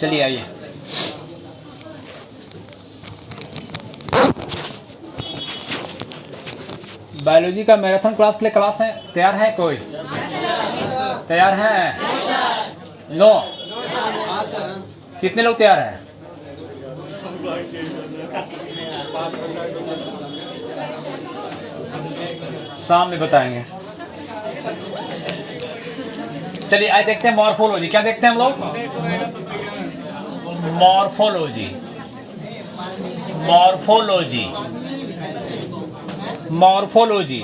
चलिए आइए। बायोलॉजी का मैराथन क्लास के लिए क्लास है, तैयार है कोई? तैयार है? नो? कितने लोग तैयार हैं? शाम में बताएंगे। चलिए आज देखते हैं मॉर्फोलॉजी। क्या देखते हैं हम लोग? मॉर्फोलॉजी। मॉर्फोलॉजी। मॉर्फोलॉजी।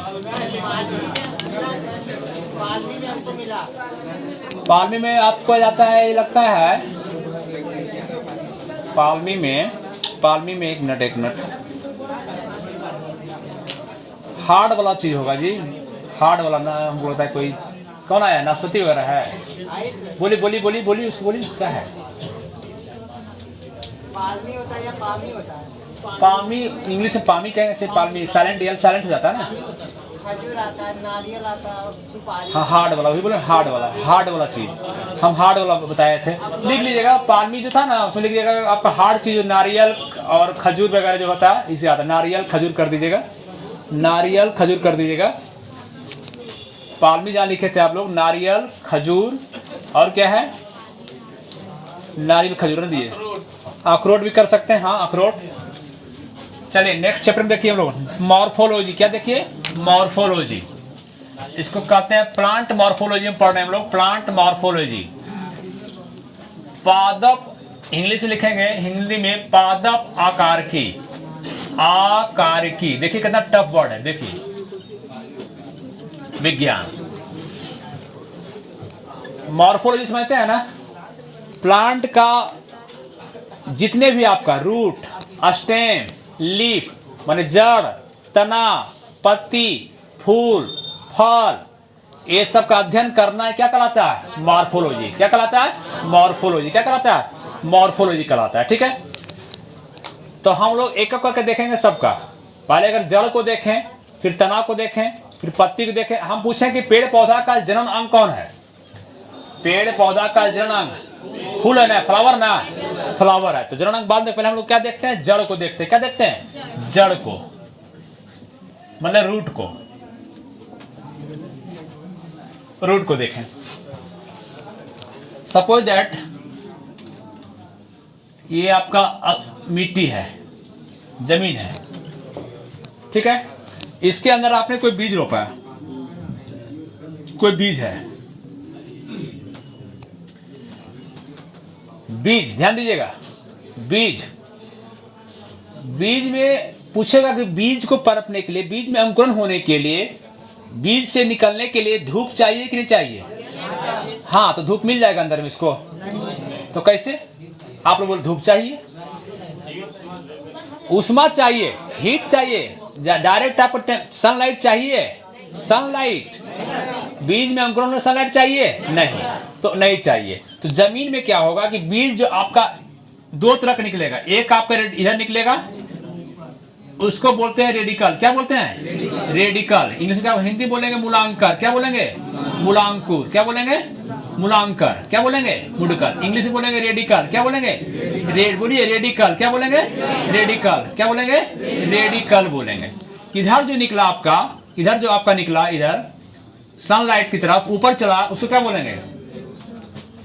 पालमी में आपको जाता है, ये लगता है पालमी में एक मिनट हार्ड वाला चीज होगा जी, हार्ड वाला ना। हमको लगता है कोई कौन आया, नाशपाती वगैरह है? बोली उसको, बोली क्या है? पालमी होता है या पामी होता है? पामी, इंग्लिश में पामी कहेंगे से पालमी, साइलेंट एल साइलेंट हो जाता है ना। खजूर आता है, नारियल आता है, सुपारी। हाँ हार्ड वाला, वही बोले हार्ड वाला चीज। हम हार्ड वाला बताए थे, लिख लीजिएगा। पालमी जो था ना उसमें लिख लीजिएगा आपका हार्ड चीज, नारियल और खजूर वगैरह जो होता है इसे आता है। नारियल खजूर कर दीजिएगा, नारियल खजूर कर दीजिएगा। पालमी जहाँ लिखे थे आप लोग, नारियल खजूर और क्या है? नारियल खजूर दिए। अखरोट भी कर सकते हैं, हाँ अखरोट। चलिए नेक्स्ट चैप्टर में देखिए हम लोग मॉर्फोलॉजी। क्या देखिए? मॉर्फोलॉजी। इसको कहते हैं प्लांट मॉर्फोलॉजी में पढ़ रहे हैं हम लोग, प्लांट मॉर्फोलॉजी। पादप इंग्लिश में लिखेंगे, हिंदी में पादप आकार की। आकार की, देखिए कितना टफ वर्ड है। देखिए विज्ञान मॉर्फोलॉजी समझते हैं ना? प्लांट का जितने भी आपका रूट, स्टेम, लीफ माने जड़, तना, पत्ती, फूल, फल, ये सब का अध्ययन करना है, क्या कहलाता है? मॉर्फोलॉजी। क्या कहलाता है? मॉर्फोलॉजी। क्या कहलाता है? मॉर्फोलॉजी कहलाता है। ठीक है, तो हम लोग एक एक करके देखेंगे सबका। पहले अगर जड़ को देखें, फिर तना को देखें, फिर पत्ती को देखें। हम पूछें कि पेड़ पौधा का जनन अंग कौन है? पेड़ पौधा का जनन अंग फूल है ना, फ्लावर ना, फ्लावर है। तो जनन अंग बाद में, पहले हम लोग क्या देखते हैं? जड़ को देखते हैं। क्या देखते हैं? जड़ को, मतलब रूट को देखें। सपोज दैट ये आपका मिट्टी है, जमीन है, ठीक है। इसके अंदर आपने कोई बीज रोपा है, कोई बीज है, बीज ध्यान दीजिएगा, बीज में पूछेगा कि बीज को पनपने के लिए, बीज में अंकुरण होने के लिए, बीज से निकलने के लिए धूप चाहिए कि नहीं चाहिए? हाँ, तो धूप मिल जाएगा अंदर में इसको। तो कैसे? आप लोग बोले धूप चाहिए, उष्मा चाहिए, हीट चाहिए, डायरेक्ट आपको सनलाइट चाहिए, सनलाइट। बीज में अंकुरण में सनलाइट चाहिए? नहीं, तो नहीं चाहिए। तो जमीन में क्या होगा कि बीज जो आपका दो तरह का निकलेगा, एक आपका इधर निकलेगा, उसको बोलते हैं रेडिकल। क्या बोलते हैं? रेडिकल। इंग्लिश में क्या, हिंदी बोलेंगे मूलांकर। क्या बोलेंगे? मूलांकुर। क्या बोलेंगे? मूलांकर। क्या बोलेंगे? मुड़कर। इंग्लिश में बोलेंगे रेडिकल। क्या बोलेंगे? बोलिए रेडिकल। क्या बोलेंगे? रेडिकल। क्या बोलेंगे? रेडिकल बोलेंगे। इधर जो निकला आपका, इधर जो आपका निकला, इधर सनलाइट की तरफ ऊपर चला, उसको क्या बोलेंगे?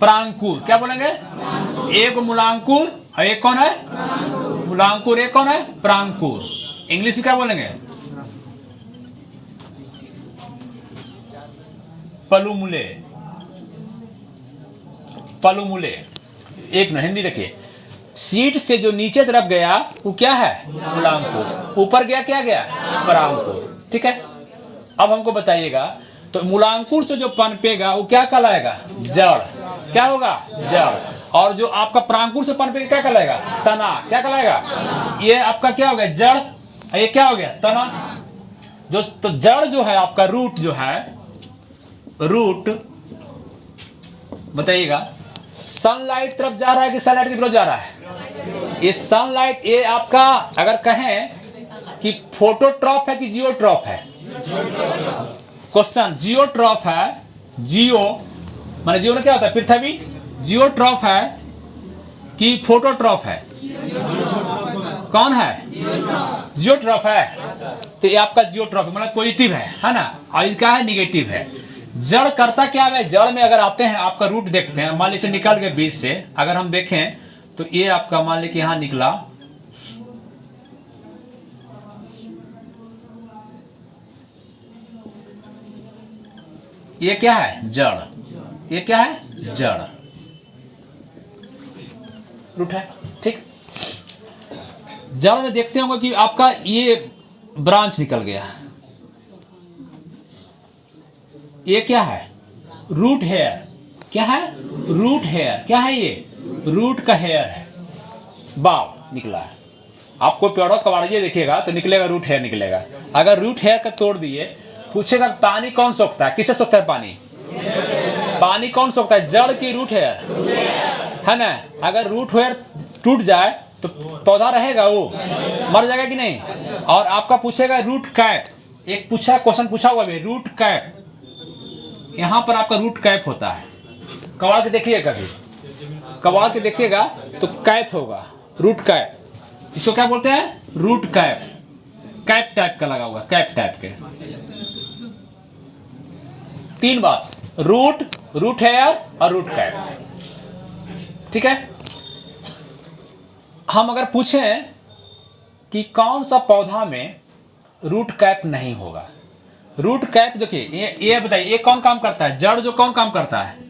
परांकुर। क्या बोलेंगे? एक मूलांकुर और एक कौन है? मूलांकुर। एक कौन है? परांकुर। इंग्लिश में क्या बोलेंगे? पलुमुले। पलुमुले। एक न हिंदी रखिए, सीट से जो नीचे तरफ गया वो क्या है? मूलांकुर। ऊपर गया क्या गया? परांकुर। ठीक है, अब हमको बताइएगा, तो मूलांकुर से जो पनपेगा वो क्या कहलाएगा? जड़। क्या होगा? जड़। और जो आपका परांकुर से पनपेगा क्या कहलाएगा? तना। क्या कहलाएगा? ये आपका क्या हो गया? जड़। ये क्या हो गया? तना। जो तो जड़ जो है आपका, रूट जो है, रूट बताइएगा सनलाइट तरफ जा रहा है कि सनलाइट की तरफ जा रहा है? ये सनलाइट, ये आपका अगर कहें कि फोटोट्रॉप है कि जियोट्रॉप है? क्वेश्चन जियोट्रॉप है। जियो माने जीवन क्या होता है? पृथ्वी जियोट्रॉफ है कि फोटोट्रॉफ है? कौन है? जियोट्रॉफ है। तो ये आपका जियोट्रॉफ मतलब पॉजिटिव है ना, और इसका है निगेटिव है। जड़ करता क्या है? जड़ में अगर आते हैं, आपका रूट देखते हैं, मान लीजिए निकल गए बीज से, अगर हम देखें तो ये आपका मान लीजिए यहाँ निकला, ये क्या है? जड़। ये क्या है? जड़, रूट है। ठीक, जड़ में देखते होंगे कि आपका ये ब्रांच निकल गया, ये क्या है? Root hair. क्या है? Root hair. क्या है ये? रूट का हेयर है, बाव निकला है। आपको पेड़ों कबाड़िए देखिएगा तो निकलेगा रूट हेयर निकलेगा। अगर रूट हेयर का तोड़ दिए, पूछेगा पानी कौन सोखता है? किससे सोखता है पानी? पानी कौन सोखता है? जड़ की रूट हेयर, है ना। अगर रूट हेयर टूट जाए तो पौधा रहेगा, वो मर जाएगा कि नहीं। और आपका पूछेगा रूट कैप, एक पूछा क्वेश्चन पूछा हुआ भी, रूट कैप। यहाँ पर आपका रूट कैप होता है, कबाड़ के देखिए, कभी कबाड़ के देखिएगा तो कैप होगा, रूट कैप। इसको क्या बोलते हैं? Root cap. कैप टाइप का लगा हुआ, कैप टाइप के। तीन बात, रूट, रूट हेयर और रूट कैप। ठीक है। हम अगर पूछें कि कौन सा पौधा में रूट कैप नहीं होगा? रूट कैप देखिए, ये बताइए, ये कौन काम करता है? जड़ जो कौन काम करता है?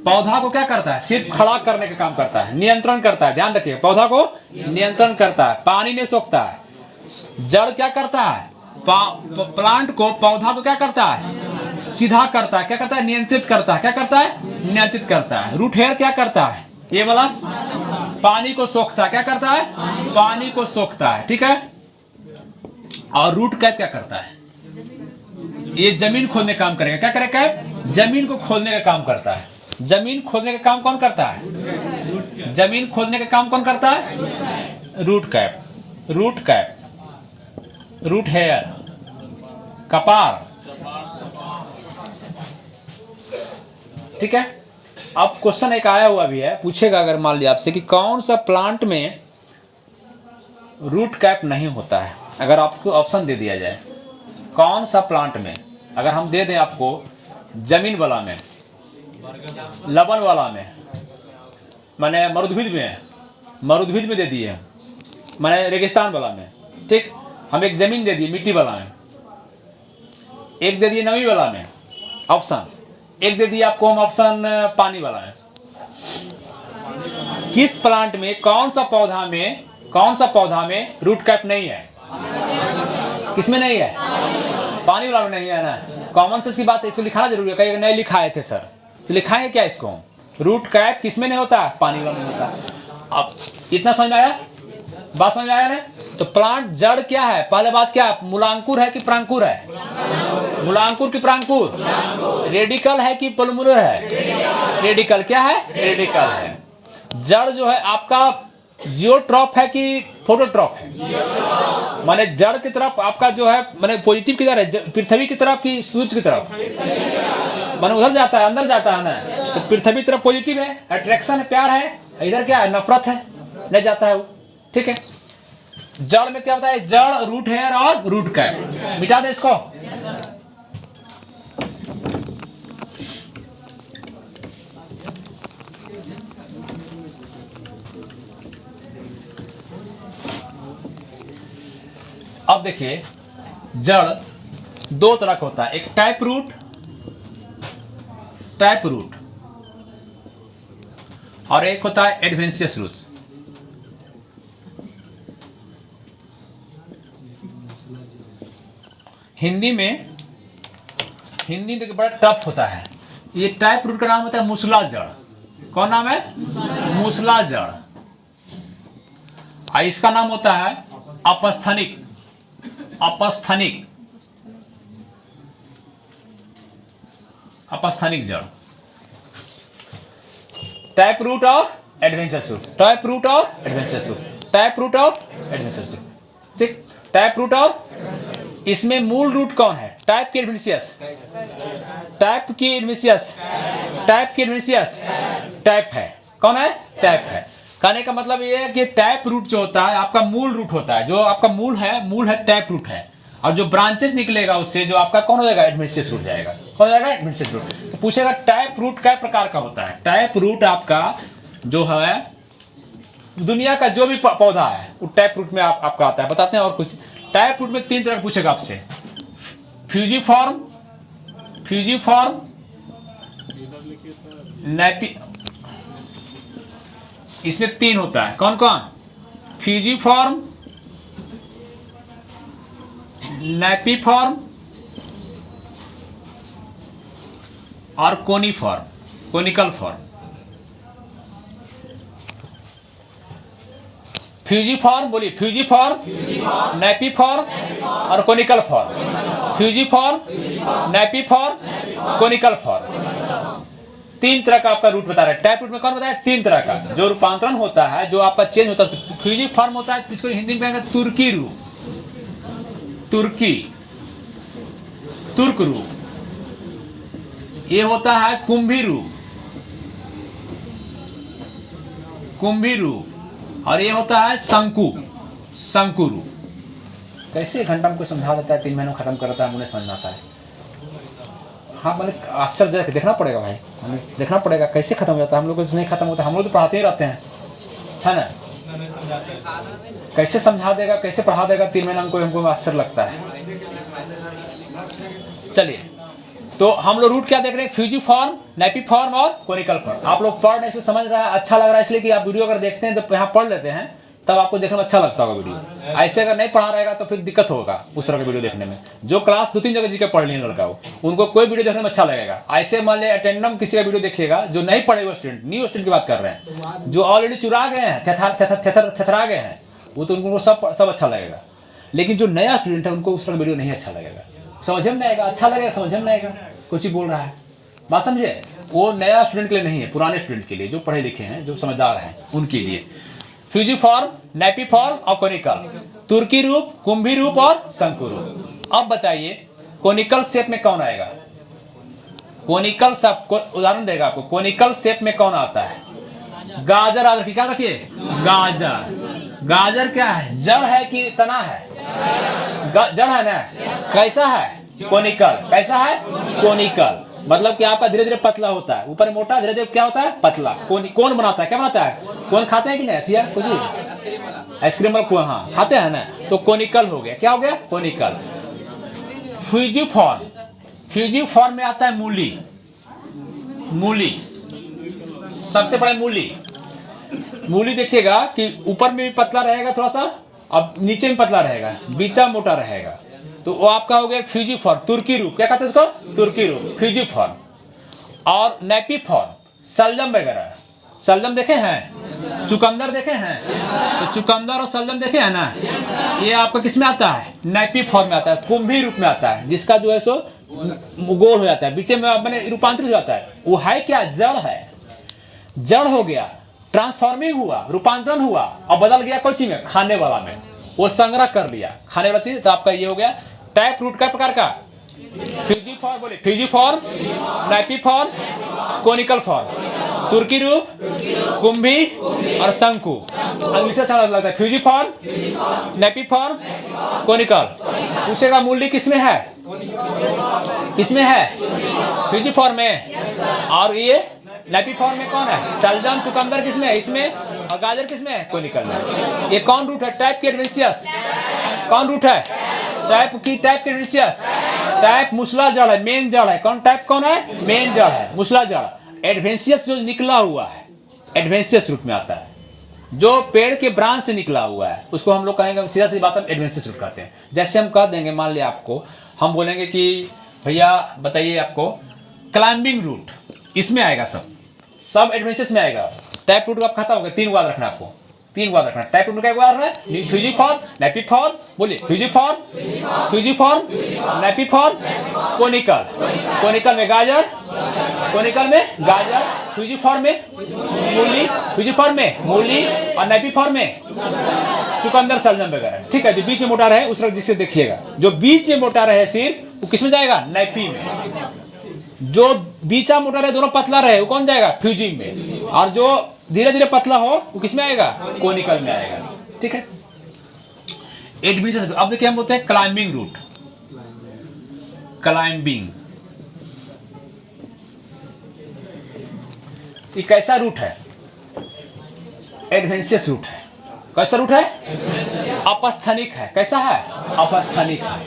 पौधा को क्या करता है? सिर्फ खड़ा करने का काम करता है, नियंत्रण करता है। ध्यान रखिए, पौधा को नियंत्रण करता है, पानी नहीं सोखता है। जड़ क्या करता है? प्लांट को, पौधा को क्या करता है? सीधा करता है। क्या करता है? नियंत्रित करता है। क्या करता है? नियंत्रित करता है। रूट हेयर क्या करता है? ये वाला पानी को सोखता है। क्या करता है? पानी को सोखता है। ठीक है। और रूट कैप क्या करता है? ये जमीन खोदने का काम करेगा। क्या करेगा? जमीन को खोदने का काम करता है। जमीन खोदने का काम कौन करता है? जमीन खोदने का काम कौन करता है? Root cap. Root cap, root hair, कपार। ठीक है। अब क्वेश्चन एक आया हुआ भी है, पूछेगा अगर मान लिया आपसे कि कौन सा प्लांट में रूट कैप नहीं होता है। अगर आपको ऑप्शन दे दिया जाए, कौन सा प्लांट में, अगर हम दे दें आपको जमीन वाला में, लवण वाला में, माने मरुद्भिद में, मरुद्भिद में दे दिए, माने रेगिस्तान वाला में। ठीक, हम एक जमीन दे दिए मिट्टी वाला में, एक दे दिए नमी वाला में ऑप्शन, एक दे दिए आपको हम ऑप्शन पानी वाला में। किस प्लांट में, कौन सा पौधा में रूट कैप नहीं है? किसमें नहीं है? पानी वाला में नहीं है ना। कॉमन सेंस की बात है, इसको लिखाना जरूरी है। कहीं नहीं लिखाए थे सर, तो लिखाएंगे क्या इसको? रूट कैप किसमें नहीं होता? पानी वाला में होता है। अब इतना समझ में आया? बात समझ में आया ना? तो प्लांट जड़ क्या है? पहले बात क्या, मूलांकुर है कि प्रांकुर है? मूलांकुर की प्रांकुर? रेडिकल है कि पल्मुलर है? रेडिकल। क्या है? रेडिकल है। जड़ जो है आपका जियोट्रॉप है कि फोटोट्रॉप है? माने जड़ की तरफ आपका जो है, माने पॉजिटिव की तरफ है, पृथ्वी की तरफ कि सूर्य की तरफ? माने उधर जाता है, अंदर जाता है ना। तो पृथ्वी तरफ पॉजिटिव है, अट्रैक्शन है, प्यार है। इधर क्या है? नफरत है, नहीं जाता है वो। ठीक है। जड़ में क्या होता है? जड़, रूट हेयर और रूट कैप। मिटा दे इसको। अब देखिए, जड़ दो तरह का होता है, एक टैप रूट और एक होता है एडवेंशियस रूट। हिंदी में देखिए बड़ा टफ होता है। ये टैप रूट का नाम होता है मूसला जड़। कौन नाम है? मूसला जड़। और इसका नाम होता है अपस्थनिक जड़। टैप रूट और एडवेंशियस रूट, टैप रूट और एडवेंशियस रूट, टैप रूट और एडवेंशियस रूट। ठीक, टैप रूट और इसमें मूल रूट कौन है? टाइप की एडवेंशियस, टाइप की एडवेंशियस, टाइप की एडवेंशियस, टाइप है। कौन है? टाइप है। कहने का मतलब ये है कि टैप रूट जो होता है आपका मूल रूट होता है, जो आपका मूल है टैप रूट है, और जो ब्रांचेस निकलेगा उससे जो आपका कौन हो जाएगा? एडवेंशियस रूट जाएगा। कौन हो जाएगा? Adventitious root. तो पूछेगा टैप रूट कै प्रकार का होता है? टैप रूट आपका जो है दुनिया का जो भी पौधा है वो टैप रूट में आपका आता है। बताते हैं और कुछ। टैप रूट में 3 तरह का पूछेगा आपसे, फ्यूजीफॉर्म, फ्यूजीफॉर्म, नैपी, इसमें 3 होता है। कौन कौन? फ्यूजीफॉर्म, नैपीफॉर्म और कोनीफॉर्म, कोनिकल फॉर्म। फ्यूजीफॉर्म बोलिए, फ्यूजीफॉर्म, नैपीफॉर्म और conical form. Fusiform, napiform, conical form. 3 तरह का आपका रूट बता रहा है। टैप रूट में कौन बताया? 3 तरह का। जो रूपांतरण होता है, जो आपका चेंज होता है, फ्यूजीफॉर्म होता है, इसको हिंदी में कहेंगे तुर्की रूप, तुर्की, तुर्क रूप। ये होता है कुंभी रूप, कुंभी रूप, और ये होता है शंकु, शंकु रूप। कैसे घंटा में कोई समझा देता है, 3 महीनों खत्म कर देता है, मुझे समझ में आता है। हाँ मैंने आश्चर्य देखना पड़ेगा भाई, हमें देखना पड़ेगा कैसे खत्म हो जाता है। हम लोग को नहीं खत्म होता, हम लोग तो पढ़ाते ही रहते हैं, है ना। कैसे समझा देगा, कैसे पढ़ा देगा 3 महीना में, हमको आश्चर्य लगता है। चलिए, तो हम लोग रूट क्या देख रहे हैं? फ्यूजीफॉर्म, नैपीफॉर्म और कोनिकल फॉर्म। आप लोग पढ़ रहे हैं, समझ रहा है, अच्छा लग रहा है, इसलिए कि आप वीडियो अगर देखते हैं तो यहाँ पढ़ लेते हैं, तब आपको देखने में अच्छा लगता होगा वीडियो। ऐसे अगर नहीं पढ़ा रहेगा तो फिर दिक्कत होगा उस तरह का वीडियो देखने में। जो क्लास 2-3 जगह जी के पढ़ लिए लड़का हो, उनको कोई वीडियो देखने में अच्छा लगेगा। ऐसे मान लिया अटेंडम किसी का वीडियो देखिएगा जो नहीं पढ़े हुए स्टूडेंट, न्यू स्टूडेंट की बात कर रहे हैं, जो ऑलरेडी चुरा गए हैं, थेथरा गए हैं, वो तो उनको सब अच्छा लगेगा। लेकिन जो नया स्टूडेंट है उनको उस तरह वीडियो नहीं अच्छा लगेगा, समझ में नहीं आएगा। अच्छा लगेगा, समझ में नहीं आएगा, कुछ ही बोल रहा है, बात समझे। वो नया स्टूडेंट के लिए नहीं है, पुराने स्टूडेंट के लिए, जो पढ़े लिखे हैं, जो समझदार हैं, उनके लिए। फ्यूजीफॉर्म, नैपीफॉर्म और कोनिकल, तुर्की रूप, कुंभी रूप और शंकु रूप। अब बताइए कोनिकल शेप में कौन आएगा? कोनिकल शेप को उदाहरण देगा आपको। कोनिकल शेप में कौन आता है? गाजर। आदर की क्या रखिए? गाजर। गाजर क्या है? जड़ है कि तना है? जड़ है ना। कैसा है? कोनिकल। कैसा है? कोनिकल। मतलब कि आपका धीरे धीरे पतला होता है, ऊपर मोटा, धीरे धीरे क्या होता है? पतला। कौन बनाता है? क्या बनाता है? कौन खाते हैं कि नहीं? अथिया कुछ आइसक्रीम वाला कौन? हाँ खाते हैं ना। तो कोनिकल हो गया। क्या हो गया? कोनिकल। फ्यूजीफॉर्म, फ्यूजीफॉर्म में आता है मूली। मूली सबसे बड़ा मूली। मूली देखिएगा कि ऊपर में भी पतला रहेगा थोड़ा सा, अब नीचे में पतला रहेगा, बीचा मोटा रहेगा। तो वो आपका हो गया फ्यूजीफॉर्म, तुर्की रूप। क्या कहते हैं इसको? तुर्की रूप, फ्यूजीफॉर्म। और नैपीफॉर्म, सलजम वगैरह। सलजम देखे हैं? चुकंदर देखे हैं? तो चुकंदर और सलजम देखे हैं ना। ये आपका किस में आता है? नैपीफॉर्म में आता है, कुंभी रूप में आता है, जिसका जो है सो गोल हो जाता है, बीच में मैंने रूपांतरित हो जाता है। वो है क्या? जड़ है। जड़ हो गया, ट्रांसफॉर्मिंग हुआ, रूपांतरण हुआ और बदल गया कोई चीज में, खाने वाला में। वो संग्रह कर लिया खाने वाला चीज। तो आपका ये हो गया टाइप रूट का प्रकार का। फ्यूजीफॉर्म बोले, फ्यूजीफॉर्म, नैपीफॉर्म, कोनिकल फॉर्म, तुर्की रूप, कुंभी और शंकु। इंग्लिश अच्छा लगता है। Fusiform, napiform, conical. पूछेगा मूली किसमें है? किसमें है? फ्यूजीफॉर्म में। और ये नैपीफॉर्म में कौन है? सलजम, चुकंदर किसमें है? इसमें। और गाजर किसमें है? कोनिकल में। ये कौन रूट है? टाइप की एडवेंशियस। कौन रूट है? टाइप की एडवेंशियस। टाइप मुसला जड़ है, मेन जड़ है। कौन टाइप कौन है? मेन जड़ है, मुसला जड़। एडवेंशियस जो निकला हुआ है, एडवेंशियस रूट में आता है। जो पेड़ के ब्रांच से निकला हुआ है उसको हम लोग कहेंगे, सीधा सी बात, हम एडवेंशियस रूट कहते हैं। जैसे हम कह देंगे, मान लिया आपको, हम बोलेंगे कि भैया बताइए आपको क्लाइंबिंग रूट, इसमें आएगा, सब एडवेंशियस में आएगा। टाइप रूट आप खाता होगा, 3 याद रखना आपको, 3 याद रखना। टाइप रूट में क्या याद रखना है? फ्यूजीफॉर्म, नैपीफॉर्म, बोलिए fusiform, fusiform, napiform, conical. Conical में गाजर, कोनिकल में गाजर, फ्यूजीफॉर्म में मूली, फ्यूजीफॉर्म में मूली और नैपीफॉर्म में चुकंदर सलजम वगैरह, ठीक है। जो बीच में मोटा रहे उस रक्त जिसे देखिएगा, जो बीच में मोटा रहे सिर्फ वो किस में जाएगा, नैपी में। जो बीचा मोटा रहे दोनों पतला रहे वो कौन जाएगा, फ्यूजिंग में। और जो धीरे धीरे पतला हो वो किस में आएगा, कोनिकल में आएगा, ठीक है। एडमिशन, अब देखिए हम बोलते हैं क्लाइंबिंग रूट, क्लाइंबिंग ये कैसा रूट है, एडवेंशियस रूट है। कैसा रूट है, अपस्थनिक है। कैसा है, अपस्थनिक है।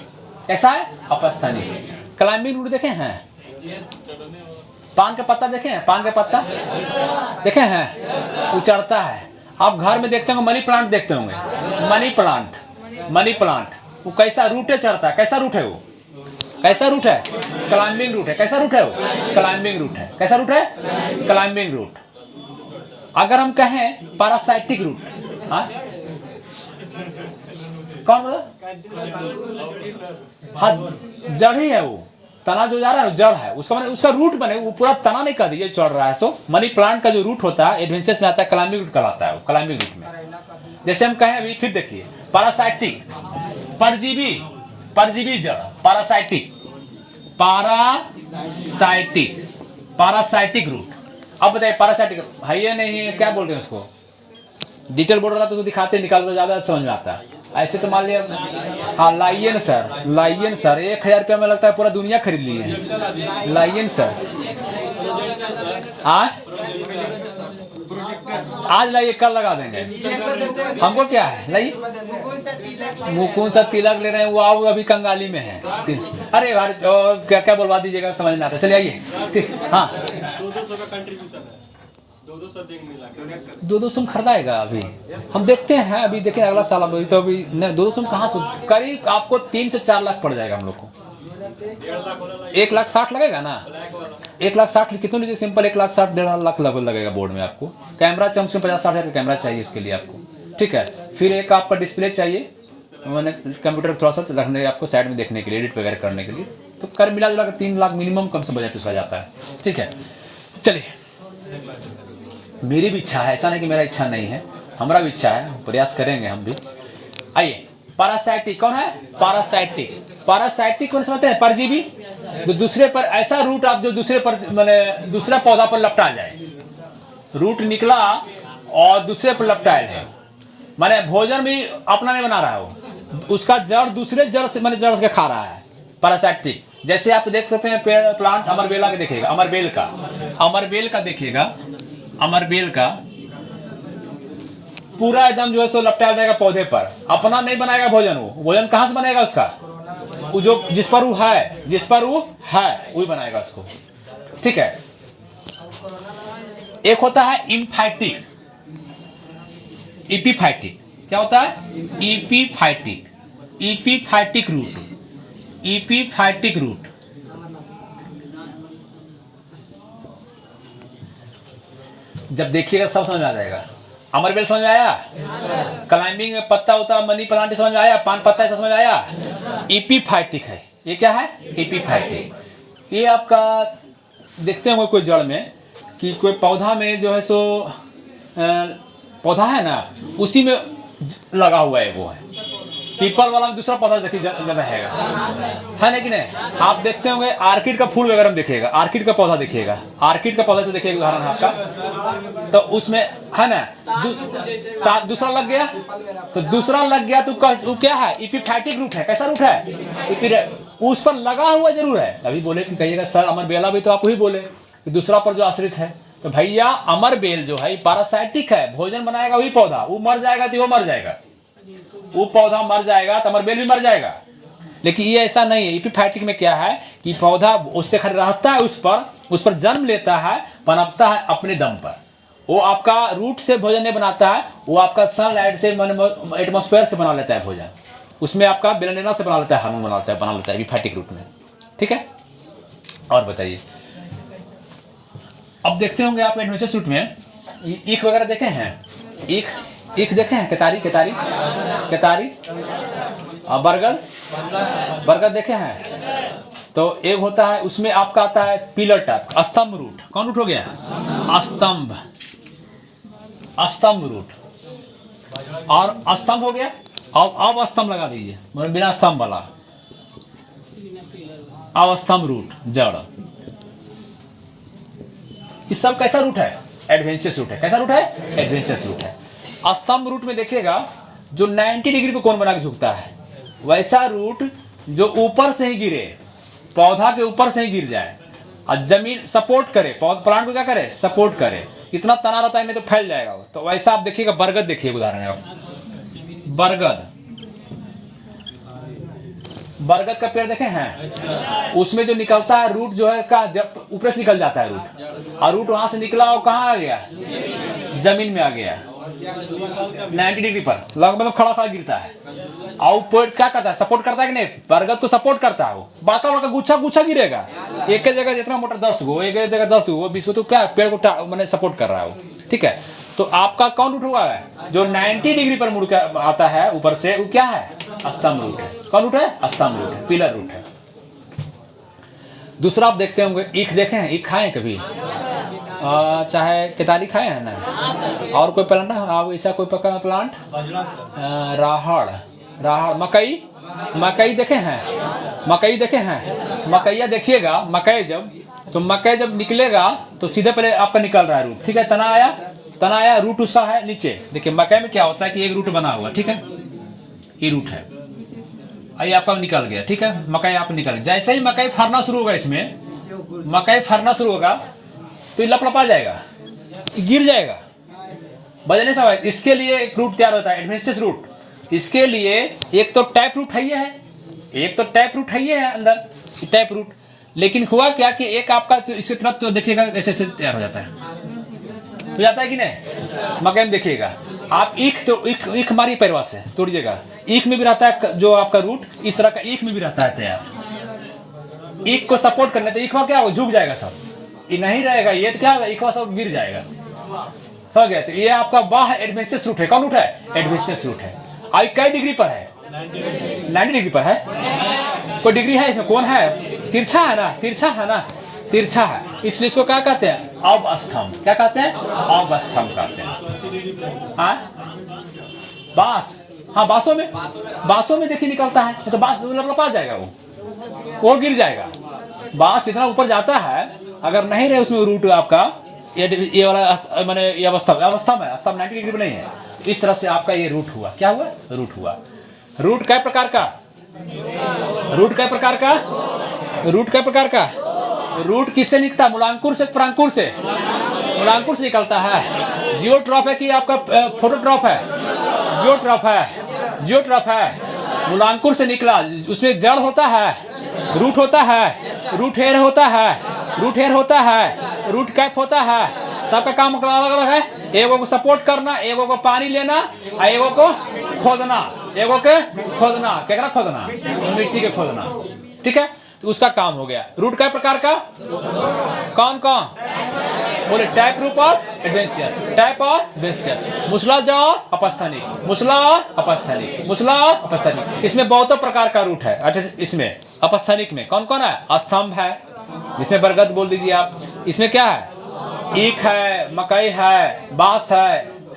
कैसा है, अपस्थनिक। क्लाइंबिंग रूट देखे हैं, पान का पत्ता देखे हैं, पान का पत्ता देखे हैं, उचड़ता है। आप घर में देखते होंगे, मनी प्लांट देखते होंगे, मनी प्लांट, मनी प्लांट वो कैसा रूट है, चढ़ता है। कैसा रूट है वो, कैसा रूट है, क्लाइंबिंग रूट है। कैसा रूट है वो, क्लाइंबिंग रूट है। कैसा रूट है, क्लाइंबिंग रूट। अगर हम कहें पैरासाइटिक रूट, हाँ कौन बोला, हाँ जड़ ही है वो, तना जो जा रहा है जड़ है उसका, मैंने उसका रूट बने, वो पूरा तना नहीं कर दीजिए, चढ़ रहा है। सो मनी प्लांट का जो रूट होता है एडवेंशियस में आता है, क्लाइंबिंग रूट कहलाता है वो, क्लाइंबिंग रूट में। जैसे हम कहें अभी फिर देखिए, पैरासाइटिक, परजीवी, परजीवी जड़, पैरासाइटिक, पैरासाइटिक, पैरासाइटिक रूट। अब बताइए पैरासाइटिक है या नहीं है, क्या बोलते हैं उसको, डिटेल बोल रहा तो दिखाते निकाल तो ज्यादा समझ में आता है। ऐसे तो मान लिया, हाँ लाइयन सर, लाइयन सर 1000 रुपया में लगता है पूरा दुनिया खरीद ली है लाइयन सर। आज लाइए, कल लगा देंगे, हमको क्या है लाइए। मुकुंद सा तिलक ले रहे हैं, वो आओ अभी कंगाली में है। अरे यार क्या क्या बोलवा दीजिएगा, समझ में आता है। चलिए आइए, हाँ 200 में खरीदाएगा अभी, हम देखते हैं अभी, देखें अगला साल। अभी तो अभी 200 में कहाँ से, करीब आपको 3 से 4 लाख पड़ जाएगा हम लोग को। 1,60,000 लगेगा ना, 1,60,000 कितने लीजिए, सिंपल 1,60,000 1.5 लाख लगेगा बोर्ड में आपको। कैमरा कम से कम 50-60 हज़ार का कैमरा चाहिए इसके लिए आपको, ठीक है। फिर एक आपका डिस्प्ले चाहिए, मैंने कंप्यूटर थोड़ा सा रखने आपको साइड में देखने के लिए, एडिट वगैरह करने के लिए। तो कर मिला जुला कर 3 लाख मिनिमम कम से बजट उसका जाता है, ठीक है। चलिए, मेरी भी इच्छा है, ऐसा नहीं कि मेरा इच्छा नहीं है, हमारा भी इच्छा है, प्रयास करेंगे हम भी। आइए, पैरासाइटिक कौन है, पैरासाइटिक, पैरासाइटिक कौन समझते हैं, परजीवी। तो दूसरे पर ऐसा रूट आप जो दूसरे पर माने दूसरा पौधा पर लपटा जाए, रूट निकला और दूसरे पर लपटाया है, माने भोजन भी अपना नहीं बना रहा है वो, उसका जड़ दूसरे जड़ से माने जड़ से खा रहा है, पैरासाइटिक। जैसे आप देख सकते हैं पेड़ प्लांट, अमरबेला का देखिएगा, अमरबेल का, अमरबेल का देखिएगा, अमरबेल का पूरा एकदम जो है सो लपटा जाएगा पौधे पर, अपना नहीं बनाएगा भोजन। वो भोजन कहां से बनेगा उसका, वो जो जिस पर वो है, जिस पर वो है वही बनाएगा उसको, ठीक है। एक होता है इम्फाइटिक, इपीफाइटिक, क्या होता है, इपीफाइटिक, इपीफाइटिक रूट, इपीफाइटिक रूट। जब देखिएगा सब समझ में आ जाएगा। अमरबेल समझ में आया, क्लाइंबिंग में पत्ता होता है, मनी प्लांट समझ में आया, पान पत्ता समझ में आया। एपीफाइटिक है, ये क्या है, एपीफाइटिक। ये आपका देखते होंगे कोई जड़ में कि कोई पौधा में जो है सो पौधा है ना, उसी में लगा हुआ है, वो है पीपल वाला में दूसरा पौधा देखिए रहेगा, है ना कि नहीं। आप देखते होंगे आर्किड का फूल वगैरह में देखिएगा, आर्किड का पौधा देखिएगा, आर्किड का पौधा से देखिएगा उदाहरण आपका, तो उसमें है ना दूसरा लग गया, तो दूसरा लग गया तो वो क्या है, इपीफाइटिक रूट है। कैसा रूट है, उस पर लगा हुआ जरूर है। अभी बोले कि कहिएगा सर अमरबेला भी तो आप वही बोले कि दूसरा पर जो आश्रित है, तो भैया अमरबेल जो है पैरासाइटिक है, भोजन बनाएगा वही पौधा, वो मर जाएगा तो वो मर जाएगा, वो पौधा मर जाएगा तो अमरबेल भी मर जाएगा। लेकिन ये ऐसा नहीं है, एपीफाइटिक में क्या है कि पौधा उससे रहता है, उस पर जन्म लेता है, पनपता है अपने दम पर। वो आपका रूट से भोजन नहीं बनाता है, वो आपका सनलाइट से एटमॉस्फेयर से बना लेता है भोजन, उसमें आपका बेलेना से बना लेता है, हार्मोन बना लेता है एपीफाइटिक रूट में, ठीक है। और बताइए, अब देखते होंगे आप एडवेंचर सूट में ईख वगैरह देखे हैं, ईख देखे हैं, केतारी, केतारी, केतारी, बरगद, बरगद देखे हैं। तो एक होता है उसमें आपका आता है पिलर टाइप, स्तंभ रूट। कौन रूट हो गया, स्तंभ, स्तंभ रूट। और स्तंभ हो गया। अब स्तंभ लगा दीजिए, मतलब बिना स्तंभ वाला। अब स्तंभ रूट जड़, इस सब कैसा रूट है? एडवेंशियस रूट है। कैसा रूट है? एडवेंशियस रूट है। स्तंभ रूट में देखिएगा जो 90 डिग्री पे कोण बना के झुकता है, वैसा रूट जो ऊपर से ही गिरे, पौधा के ऊपर से ही गिर जाए और जमीन सपोर्ट करे, प्लांट को क्या करे? सपोर्ट करे। इतना तना रहता है नहीं तो फैल जाएगा वो। तो वैसा आप देखिएगा, बरगद देखिए उदाहरण है। बरगद, बरगद का पेड़ देखे हैं? उसमें जो निकलता है रूट जो है का, जब ऊपर से निकल जाता है रूट, और रूट वहां से निकला और कहाँ आ गया? जमीन में आ गया 90 डिग्री पर, लगभग खड़ा खड़ा गिरता है। और पेड़ क्या करता है? सपोर्ट करता है कि नहीं? बरगद को सपोर्ट करता है। वो बड़का बड़का गुच्छा गुच्छा गिरेगा, एक जगह जितना मोटा 10 गो, एक जगह 10 गो, 20 गो, तो क्या पेड़ को मैंने सपोर्ट कर रहा है वो। ठीक है, तो आपका कौन रूट हुआ है? जो 90 डिग्री पर मुड़ के आता है ऊपर से, वो क्या है? स्तंभ रूट है। कौन रूट है? स्तंभ रूट है, पिलर रूट है। दूसरा आप देखते होंगे, ईख देखे हैं? ईख खाए कभी? चाहे केतारी खाए हैं ना? और कोई प्लांट है ऐसा, कोई पका प्लांट? राहड़, राहड़, मकई, मकई देखे हैं? मकई देखे हैं? मकैया देखिएगा, मकई जब निकलेगा तो सीधे पहले आपका निकल रहा है रूट। ठीक है, तना आया, रूट उसका है नीचे। देखिए मकई में क्या होता है कि एक रूट बना हुआ, ठीक है, ये रूट है, ये आपका निकल गया। ठीक है, मकई आप निकल गया। जैसे ही मकई फरना शुरू होगा, इसमें मकई फरना शुरू होगा तो ये लपलपा जाएगा, गिर जाएगा, बजने से। इसके लिए एक रूट तैयार होता है, एडवेंशियस रूट। इसके लिए एक तो टैप रूट है, ये है, एक तो टैप रूट है, ये है अंदर टैप रूट। लेकिन हुआ क्या कि एक आपका तो इसके तरफ तो देखिएगा ऐसे ऐसे तैयार हो जाता है कि नहीं? मकई में देखिएगा आप, ईख तो ईख मारी पैरवा से तोड़िएगा, ईख में भी रहता है जो आपका रूट, इस तरह का ईख में भी रहता है तैयार। ईख को सपोर्ट करने तो ईखवा क्या हो, झुक जाएगा सब, ये नहीं रहेगा, ये तो क्या होगा, ईखवा सब गिर जाएगा। समझ गए? तो ये आपका वाह एडवेंशियस रूट है। कौन रूट है? एडवेंशियस रूट है। आई कई डिग्री पर है? 90 डिग्री पर है। कोई डिग्री है इसमें? कौन है? तिरछा है ना? तिरछा है ना? तिरछा है, इसलिए इसको क्या कहते हैं? अवस्तंभ। क्या कहते हैं? अवस्तंभ कहते हैं। बांस, हाँ बांसों में देखिए निकलता है, तो बांस लपलपा जाएगा, वो गिर जाएगा। बांस इतना ऊपर जाता है, अगर नहीं रहे उसमें रूट आपका, ये वाला मैंने ये अवस्था है, स्तंभ 90 डिग्री पर नहीं है। इस तरह से आपका ये रूट हुआ। क्या हुआ? रूट हुआ। रूट कई प्रकार का? रूट कई प्रकार का? रूट कई प्रकार का? रूट किससे निकलता है? मूलांकुर से, परांकुर से? मूलांकुर से निकलता है। जियोट्रॉफ है कि आपका फोटोट्रॉफ है? जियोट्रॉफ है। मूलांकुर से निकला, उसमें जड़ होता है, रूट होता है, रूट हेयर होता है, रूट कैप होता है। सबका काम अलग अलग है। एगो को सपोर्ट करना, एगो को पानी लेना, एगो को खोदना, क्या खोदना? मिट्टी के खोदना। ठीक है, तो उसका काम हो गया। रूट कई प्रकार का? कौन बोले? टैप रूट और एडवेंशियस, टैप और एडवेंशियस, मुसलाजा और अपस्थानिक, मुसला और अपस्थानिक। इसमें बहुत प्रकार का रूट है। इसमें अपस्थानिक में कौन कौन है? स्तंभ है, इसमें बरगद बोल दीजिए आप। इसमें क्या है? ईख है, मकई है, बांस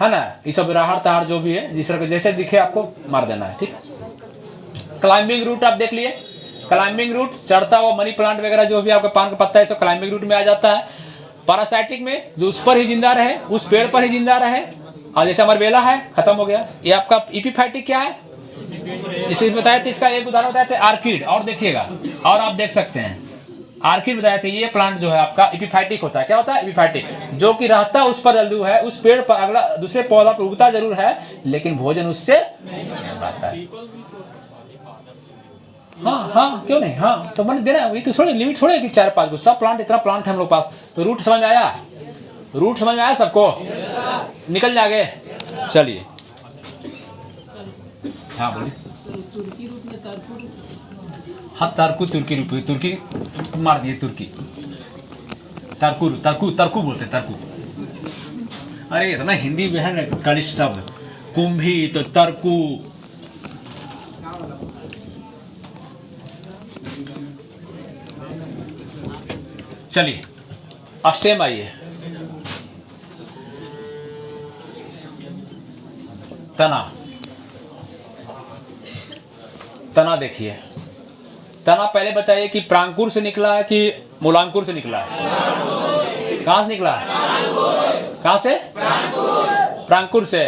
है ना? ये सब राहड़ ताहड़ जो भी है, जिस तरह जैसे दिखे आपको मार देना है। ठीक। क्लाइंबिंग रूट आप देख लिए, क्लाइंबिंग रूट चढ़ता हुआ मनी प्लांट वगैरह जो भी आपका पान का पत्ता है, सब क्लाइंबिंग रूट में आ जाता है। पैरासाइटिक में जो उस पर ही जिंदा रहे, उस पेड़ पर ही जिंदा रहे, और जैसे अमरबेला है, खत्म हो गया। ये आपका इपीफाइटिक क्या है? इसे बताया था, इसका एक उदाहरण बताया था आर्किड। और देखिएगा, और आप देख सकते हैं आर्किड बताया था। ये प्लांट जो है आपका इपीफाइटिक होता है। क्या होता है? इपीफाइटिक, जो कि रहता उस पर जरूर है, उस पेड़ पर, अगला दूसरे पौधा पर उगता जरूर है, लेकिन भोजन उससे नहीं पाता है। हाँ, क्यों नहीं? हाँ, तो मैंने देना, ये तो थोड़ी लिमिट थोड़े कि 4-5 सब प्लांट, इतना प्लांट है हम लोग पास। तो रूट समझ में आया? रूट समझ में आया सबको? निकल जाएंगे। चलिए, हाँ बोलिए। हाँ, तुर्की मार दिए, तरकू बोलते, तरकू। अरे इतना हिंदी में है ना कनिष्ठ शब्द, कुंभी तो तरकू। चलिए, स्टेम आइए। तना, तना देखिए, तना पहले बताइए कि प्रांकुर से निकला है कि मूलांकुर से निकला है? कहां से निकला है? कहां से? प्रांकुर से।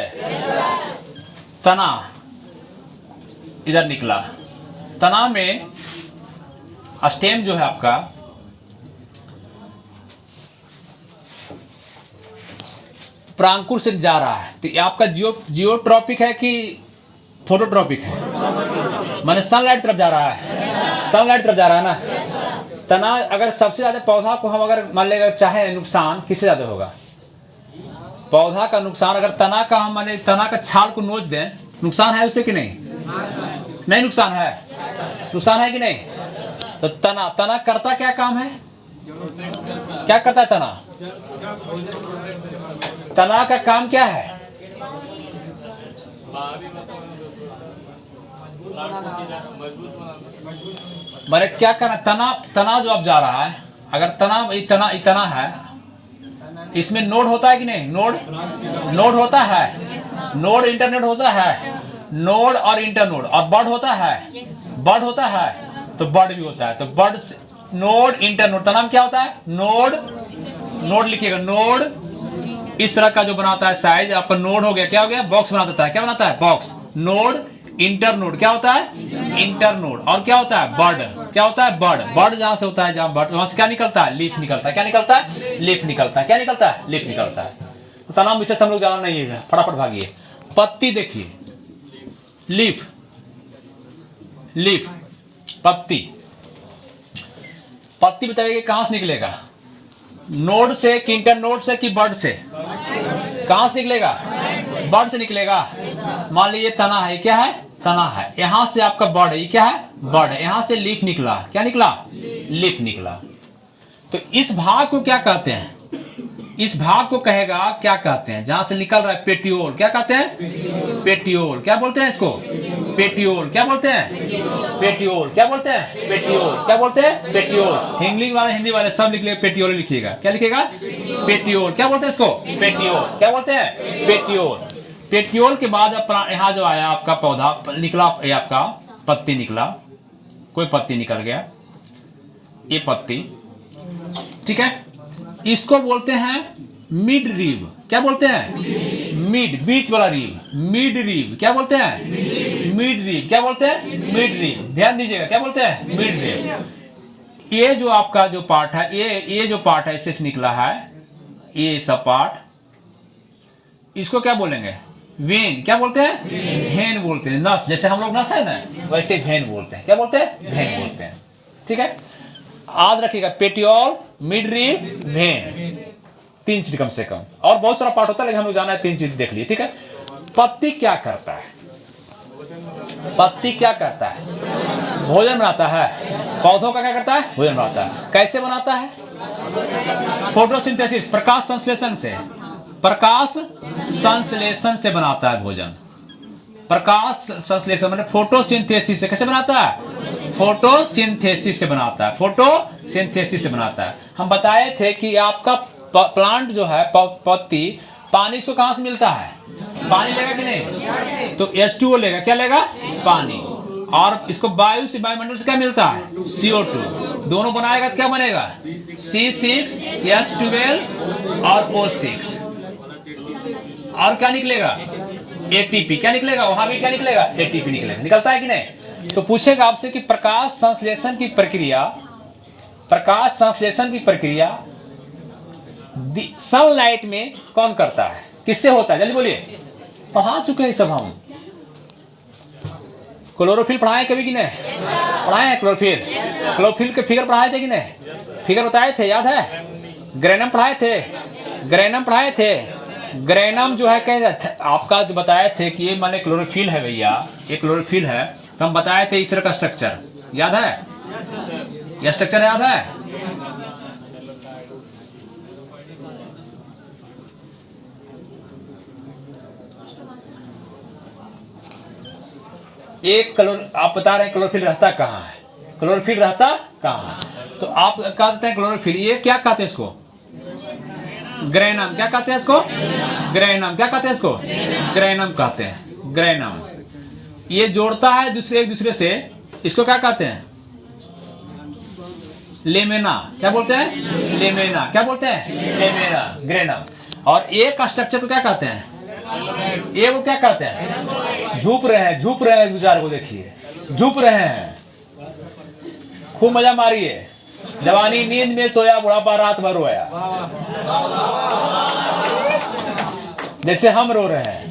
तना इधर निकला, तना में स्टेम जो है आपका प्रांकुर से जा रहा है, तो ये आपका जियोट्रॉपिक है कि फोटोट्रॉपिक है? माने सनलाइट तरफ जा रहा है, सनलाइट तरफ जा रहा है ना। तना अगर सबसे ज्यादा पौधा को हम अगर मान लेगा चाहे नुकसान किससे ज्यादा होगा? पौधा का नुकसान अगर तना का हम माने तना का छाल को नोच दें, नुकसान है उससे कि नहीं? नहीं नुकसान है, नुकसान है कि नहीं? तो तना, तना करता क्या काम है? क्या करता है तना? तना का काम क्या है? माने क्या करना? तना, तना जो अब जा रहा है, अगर तना है, इसमें नोड होता है कि नहीं? नोड होता है, नोड इंटरनेट होता है, नोड और इंटरनोड, और बर्ड होता है, तो बर्ड भी होता है। तो बर्ड, नोड, इंटरनोड, तना में क्या होता है? नोड लिखिएगा, नोड इस तरह का जो बनाता है साइज आपका नोड हो गया, क्या हो गया? बॉक्स बना देता है, क्या बनाता है? बॉक्स। नोड, इंटरनोड क्या होता है? इंटरनोड। और क्या होता है? बर्ड, क्या होता है? बर्ड। बर्ड जहां से होता है, जहां बर्ड, वहां से क्या निकलता है? लीफ निकलता है। क्या निकलता है? लीफ निकलता है। क्या निकलता है? लीफ निकलता है। तो तना विषय हम लोग जाना नहीं है, फटाफट भागिए। पत्ती देखिए, लीफ, लीफ, पत्ती, पत्ती बताइए कहां से निकलेगा? नोड से कि इंटरनोड से कि बर्ड से? कहां से निकलेगा? बर्ड से निकलेगा। मान लीजिए तना है, क्या है? तना है, यहां से आपका बर्ड है, ये क्या है? बर्ड है, यहां से लीफ निकला, क्या निकला? लीफ निकला। तो इस भाग को क्या कहते हैं? इस भाग को कहेगा क्या कहते हैं? जहां से निकल रहा है पेटियोल, क्या कहते हैं? पेटियोल। क्या बोलते हैं इसको? पेटियोल। क्या बोलते हैं? पेटियोल। क्या बोलते हैं? पेटियोल। क्या बोलते हैं? पेटियोल। इंग्लिश वाले, हिंदी वाले सब लिख लिखिएगा, पेटियोल लिखिएगा। क्या लिखिएगा? पेटियोल। क्या बोलते हैं इसको? पेटियोल। क्या बोलते हैं? पेटियोल। पेटियोल के बाद यहाँ जो आया आपका पौधा निकला, ये आपका पत्ती निकला, कोई पत्ती निकल गया, ये पत्ती, ठीक है। इसको बोलते हैं मिड रीब। क्या बोलते हैं? मिड, बीच वाला रीब, मिड रीब। क्या बोलते हैं? मिड रीब। क्या बोलते हैं? मिड रीब। ध्यान दीजिएगा, क्या बोलते हैं? मिड रीब। ये जो आपका जो पार्ट है, ये जो पार्ट है इससे निकला है, ये सब पार्ट, इसको क्या बोलेंगे? वेन। क्या बोलते हैं? वेन बोलते हैं। नस, जैसे हम लोग नस है ना, वैसे वेन बोलते हैं। क्या बोलते हैं? वेन बोलते हैं, ठीक है। याद रखिएगा, पेटियोल, मिड रीब, वेन, 3 चीज कम से कम, और बहुत सारा पार्ट होता है, लेकिन हम लोग जाना है 3 चीज देख लिए, ठीक है। पत्ती क्या करता है? पत्ती क्या करता है? भोजन बनाता है। पौधों का क्या करता है? भोजन बनाता है। कैसे बनाता है? फोटोसिंथेसिस, प्रकाश संश्लेषण से, प्रकाश संश्लेषण से बनाता है भोजन। प्रकाश संश्लेषण मतलब फोटोसिंथेसिस से। कैसे बनाता है? फोटोसिंथेसिस से बनाता है, फोटोसिंथेसिस से बनाता है। हम बताए थे कि आपका प्लांट जो है, पत्ती, पानी इसको कहां से मिलता है? पानी लेगा कि नहीं? तो H2O लेगा। क्या लेगा? पानी। और इसको वायु से, वायुमंडल से क्या मिलता है? CO2। दोनों बनाएगा तो क्या बनेगा? C6H12 और O6। और क्या निकलेगा? ATP। क्या निकलेगा? वहां भी क्या निकलेगा? ATP निकलेगा। निकलता है कि नहीं? तो पूछेगा आपसे कि प्रकाश संश्लेषण की प्रक्रिया, प्रकाश संश्लेषण की प्रक्रिया सनलाइट में कौन करता है? किससे होता है? जल्दी बोलिए। पढ़ा चुके हैं सब हम। क्लोरोफिल पढ़ाए कभी कि नहीं? पढ़ाए हैं क्लोरोफिल। क्लोरोफिल के फिगर पढ़ाए थे कि नहीं? फिगर बताए थे, याद है? ग्रेनम पढ़ाए थे, ग्रेनम पढ़ाए थे। ग्रेनम जो है कह आपका जो बताए थे कि ये माने क्लोरोफिल है भैया, ये क्लोरोफिल है, तो हम बताए थे इस तरह का स्ट्रक्चर, याद है? यह स्ट्रक्चर याद है? एक आप बता रहे हैं क्लोरोफिल रहता कहाँ है? क्लोरोफिल रहता कहाँ है? तो आप कहते हैं क्लोरोफिल, ये क्या कहते हैं इसको? ग्रेनम। क्या कहते हैं इसको? ग्रेनम। क्या कहते हैं इसको? ग्रेनम कहते हैं। ग्रेनम। ये जोड़ता है दूसरे एक दूसरे से, इसको क्या कहते हैं? लेमेना। क्या बोलते हैं? लेमेना। क्या बोलते हैं? लेमेना, ग्रेनम। और एक स्ट्रक्चर को क्या कहते हैं? ये वो क्या कहते हैं? झूप रहे हैं, झूप रहे हैं, गुजार को देखिए, झूप रहे हैं। खूब मजा मारिए। जवानी नींद में सोया, बुढ़ापा रात भर रोया। जैसे हम रो रहे हैं,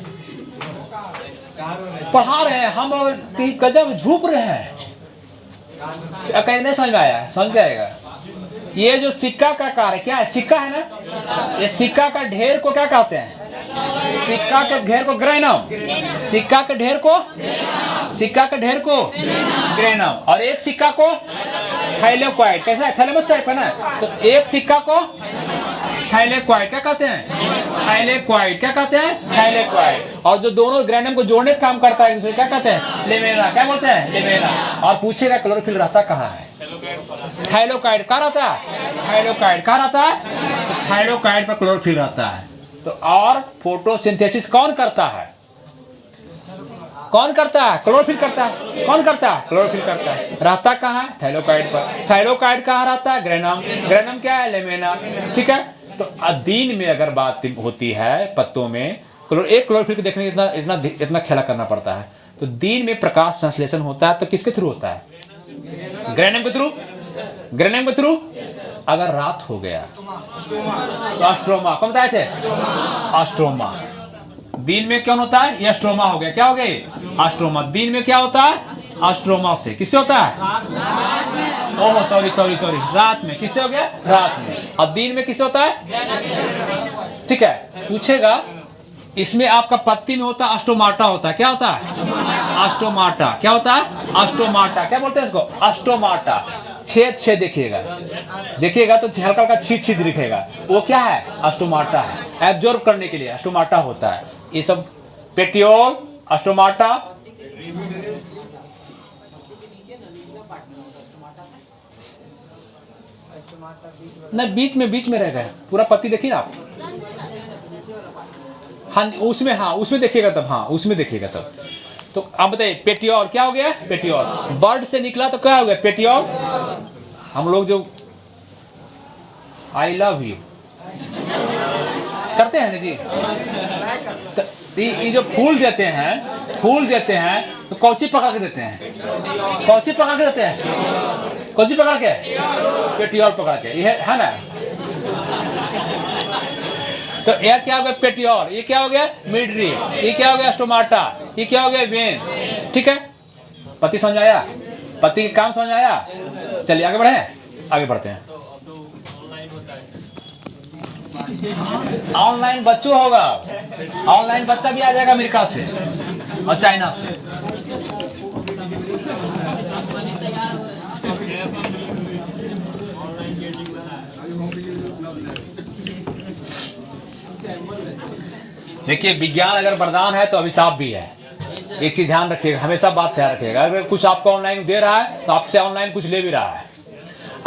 पढ़ा रहे हैं हम, और गजब झूप रहे हैं। कहीं नहीं समझ में आया? समझ जाएगा। ये जो सिक्का का कार्य क्या है? सिक्का है ना, ये सिक्का का ढेर को क्या कहते हैं? सिक्का के ढेर को ग्रेनम। सिक्का के ढेर को, सिक्का के ढेर को ग्रेनम। और एक सिक्का को थाइलेक्वाइड। कैसा है? थैलेमस टाइप है ना। तो एक सिक्का को थाइलेक्वाइड क्या कहते हैं? थाइलेक्वाइड। क्या कहते हैं? थाइलेक्वाइड। और जो दोनों ग्रेनम को जोड़ने का काम करता है क्या कहते हैं? लेमेना। क्या बोलते हैं? लेमेना। और पूछेगा क्लोरोफिल रहता कहाँ है? थाइलेक्वाइड कहाँ रहता है? थाइलेक्वाइड कहाँ रहता है? तो थाइलेक्वाइड पर क्लोरोफिल रहता है। तो और फोटोसिंथेसिस कौन करता है? कौन करता है? क्लोरोफिल करता है। कौन करता है? क्लोरोफिल करता है। रहता कहाँ है? थाइलेक्वाइड पर। थाइलेक्वाइड कहाँ रहता है? ग्रेनम। ग्रेनम क्या है? लेमेना। ठीक है। तो दिन में अगर बात होती है पत्तों में, एक क्लोरोफिल को देखने इतना इतना इतना ख्याल करना पड़ता है। तो दिन में प्रकाश संश्लेषण होता है तो किसके थ्रू होता है? ग्रेनम के थ्रू। ग्रेनम के थ्रू। अगर रात हो गया तो स्ट्रोमा। कौन बताए थे? स्ट्रोमा। दिन में कौन होता है? ये स्ट्रोमा हो गया। क्या हो गया? स्ट्रोमा। दिन में क्या होता है? स्ट्रोमा से। किससे होता है? ओह सॉरी सॉरी सॉरी, रात में। किससे हो गया? रात में। और दिन में किससे होता है? ठीक है। पूछेगा इसमें आपका पत्ती में होता है अस्टोमाटा होता है। क्या होता है? अस्टोमाटा। क्या होता है? अस्टोमाटा। क्या बोलते हैं इसको? अस्टोमाटा। छेद छेद देखिएगा, देखिएगा तो हल्का हल्का छीद छीद दिखेगा, वो क्या है? अस्टोमाटा है। एब्जॉर्ब करने के लिए अस्टोमाटा होता है। ये सब पेटियोल, अस्टोमाटा। न बीच में रह गए पूरा पत्ती। देखिए आप, हाँ उसमें, हाँ उसमें देखिएगा तब, हाँ उसमें देखिएगा तब। तो आप बताइए पेटियोल क्या हो गया? पेटियोल। बर्ड से निकला तो क्या हो गया? पेटियोल। हम लोग जो आई लव यू करते हैं ना जी, तो ये जो फूल देते हैं तो कौची पका के देते हैं? कौची पका के देते हैं? कौची पका के? पेटियोल पका के। ये है ना। तो यह क्या हो गया? पेटियोल। ये क्या हो गया? मिडरी। ये क्या हो गया? स्टोमाटा। ये क्या हो गया? वेन। ठीक है। पति समझ आया? पति के काम समझ आया? चलिए आगे बढ़े, आगे बढ़ते हैं। ऑनलाइन बच्चों होगा, ऑनलाइन बच्चा भी आ जाएगा अमेरिका से और चाइना से। देखिए विज्ञान अगर वरदान है तो अभिशाप भी है। एक चीज ध्यान रखिएगा, हमेशा बात ध्यान रखिएगा। अगर कुछ आपको ऑनलाइन दे रहा है तो आपसे ऑनलाइन कुछ ले भी रहा है।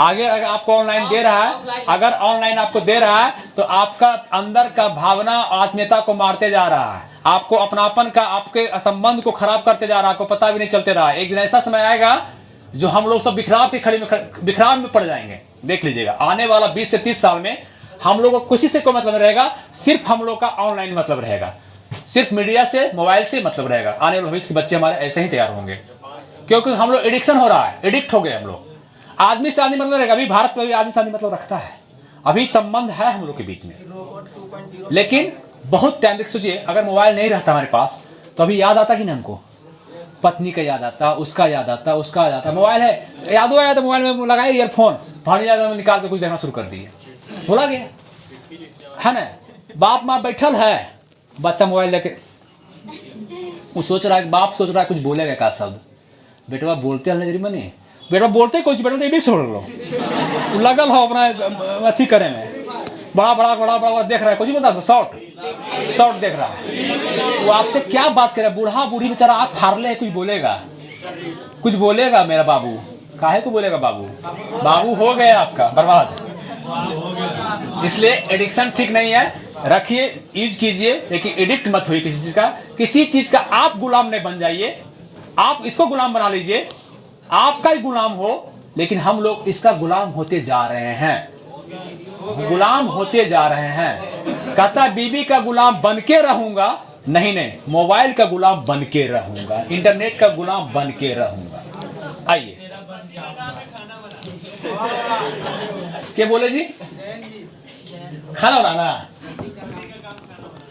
आगे अगर आपको ऑनलाइन दे रहा है, अगर ऑनलाइन आपको दे रहा है तो आपका अंदर का भावना आत्मीयता को मारते जा रहा है, आपको अपनापन का, आपके संबंध को खराब करते जा रहा है, आपको पता भी नहीं चलते रहा है। एक दिन ऐसा समय आएगा जो हम लोग सब बिखराव में पड़ जाएंगे। देख लीजिएगा आने वाला 20 से 30 साल में हम लोग को किसी से कोई मतलब रहेगा, सिर्फ हम लोग का ऑनलाइन मतलब रहेगा, सिर्फ मीडिया से, मोबाइल से मतलब रहेगा। आने वाले भविष्य के बच्चे हमारे ऐसे ही तैयार होंगे, क्योंकि हम लोग एडिक्शन हो रहा है, एडिक्ट हो गए हम लोग। आदमी से आदमी मतलब रहेगा। अभी भारत में भी आदमी से आदमी मतलब रखता है, अभी संबंध है हम लोग के बीच में। लेकिन बहुत टाइम तक सोचिए, अगर मोबाइल नहीं रहता हमारे पास तो अभी याद आता कि नहीं हमको? पत्नी का याद आता, उसका याद आता, उसका याद आता। मोबाइल है, याद आया तो मोबाइल में लगाए ईयरफोन, भाड़ी याद में निकाल के कुछ देखना शुरू कर दिए, भुला गया है ना। बाप माँ बैठल है, बच्चा मोबाइल लेके, वो सोच रहा है, बाप सोच रहा है कुछ बोलेगा का शब्द, बेटवा बोलते हैं नजरी मनी, बेटवा बोलते कुछ, बेटा तो एडिक्ट छोड़ लो, लगल हो अपना अथी करे में, बड़ा बड़ा बड़ा बड़ा देख रहा है, कुछ बता शॉर्ट देख रहा है। वो आपसे क्या बात करे? बूढ़ा बूढ़ी बेचारा आँख फाड़ ले, कुछ बोलेगा मेरा बाबू, काहे को बोलेगा बाबू? बाबू हो गया आपका बर्बाद। इसलिए एडिक्शन ठीक नहीं है। रखिए, यूज कीजिए, लेकिन एडिक्ट मत होइए किसी चीज का। किसी चीज का आप गुलाम नहीं बन जाइए, आप इसको गुलाम बना लीजिए, आपका ही गुलाम हो। लेकिन हम लोग इसका गुलाम होते जा रहे हैं, गुलाम होते जा रहे हैं। कहता बीबी का गुलाम बन के रहूंगा, नहीं नहीं, मोबाइल का गुलाम बन के रहूंगा, इंटरनेट का गुलाम बन के रहूंगा। आइए, क्या बोले जी? खाना बनाना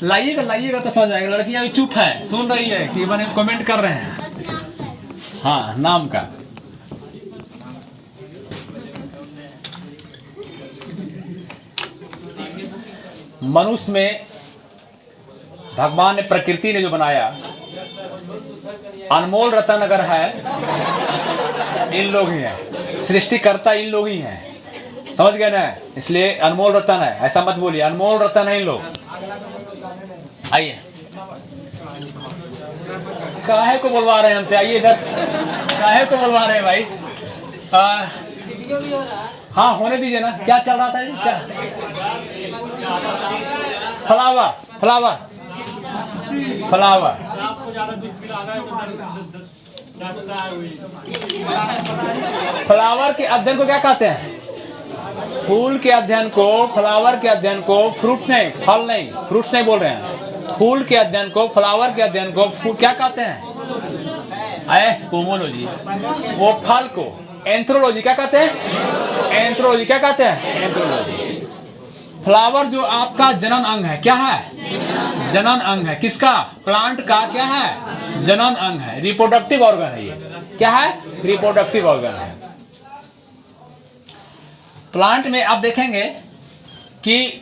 लाइएगा, लाइएगा तो समझ आएगा। लड़की अभी चुप है, सुन रही है कि मैंने कमेंट कर रहे हैं। हाँ, नाम का मनुष्य में भगवान ने, प्रकृति ने जो बनाया, अनमोल रतन अगर है इन लोग ही हैं, सृष्टिकर्ता इन लोग ही हैं, समझ गए ना? इसलिए अनमोल रतन है, ऐसा मत बोलिए, अनमोल रतन है इन लोग। आइए, काहे को बुलवा रहे हैं हमसे? आइए इधर, काहे को बुलवा रहे हैं भाई? हाँ, होने दीजिए ना। क्या चल रहा था जी? क्या फ्लावर, फ्लावर, फ्लावर, फ्लावर के अध्ययन को क्या कहते हैं? फूल के अध्ययन को, फ्लावर के अध्ययन को, फ्रूट नहीं, फल नहीं, फ्रूट नहीं बोल रहे हैं, फूल के अध्ययन को, फ्लावर के अध्ययन को क्या कहते हैं? पोमोलॉजी। वो फल को एंथ्रोलॉजी क्या कहते हैं? एंथ्रोलॉजी क्या कहते हैं? एंथ्रोलॉजी। फ्लावर जो आपका जनन अंग है, क्या है? जनन अंग है। किसका? प्लांट का क्या है? जनन अंग है, रिप्रोडक्टिव ऑर्गन है। ये क्या है? रिप्रोडक्टिव ऑर्गन है। प्लांट में आप देखेंगे कि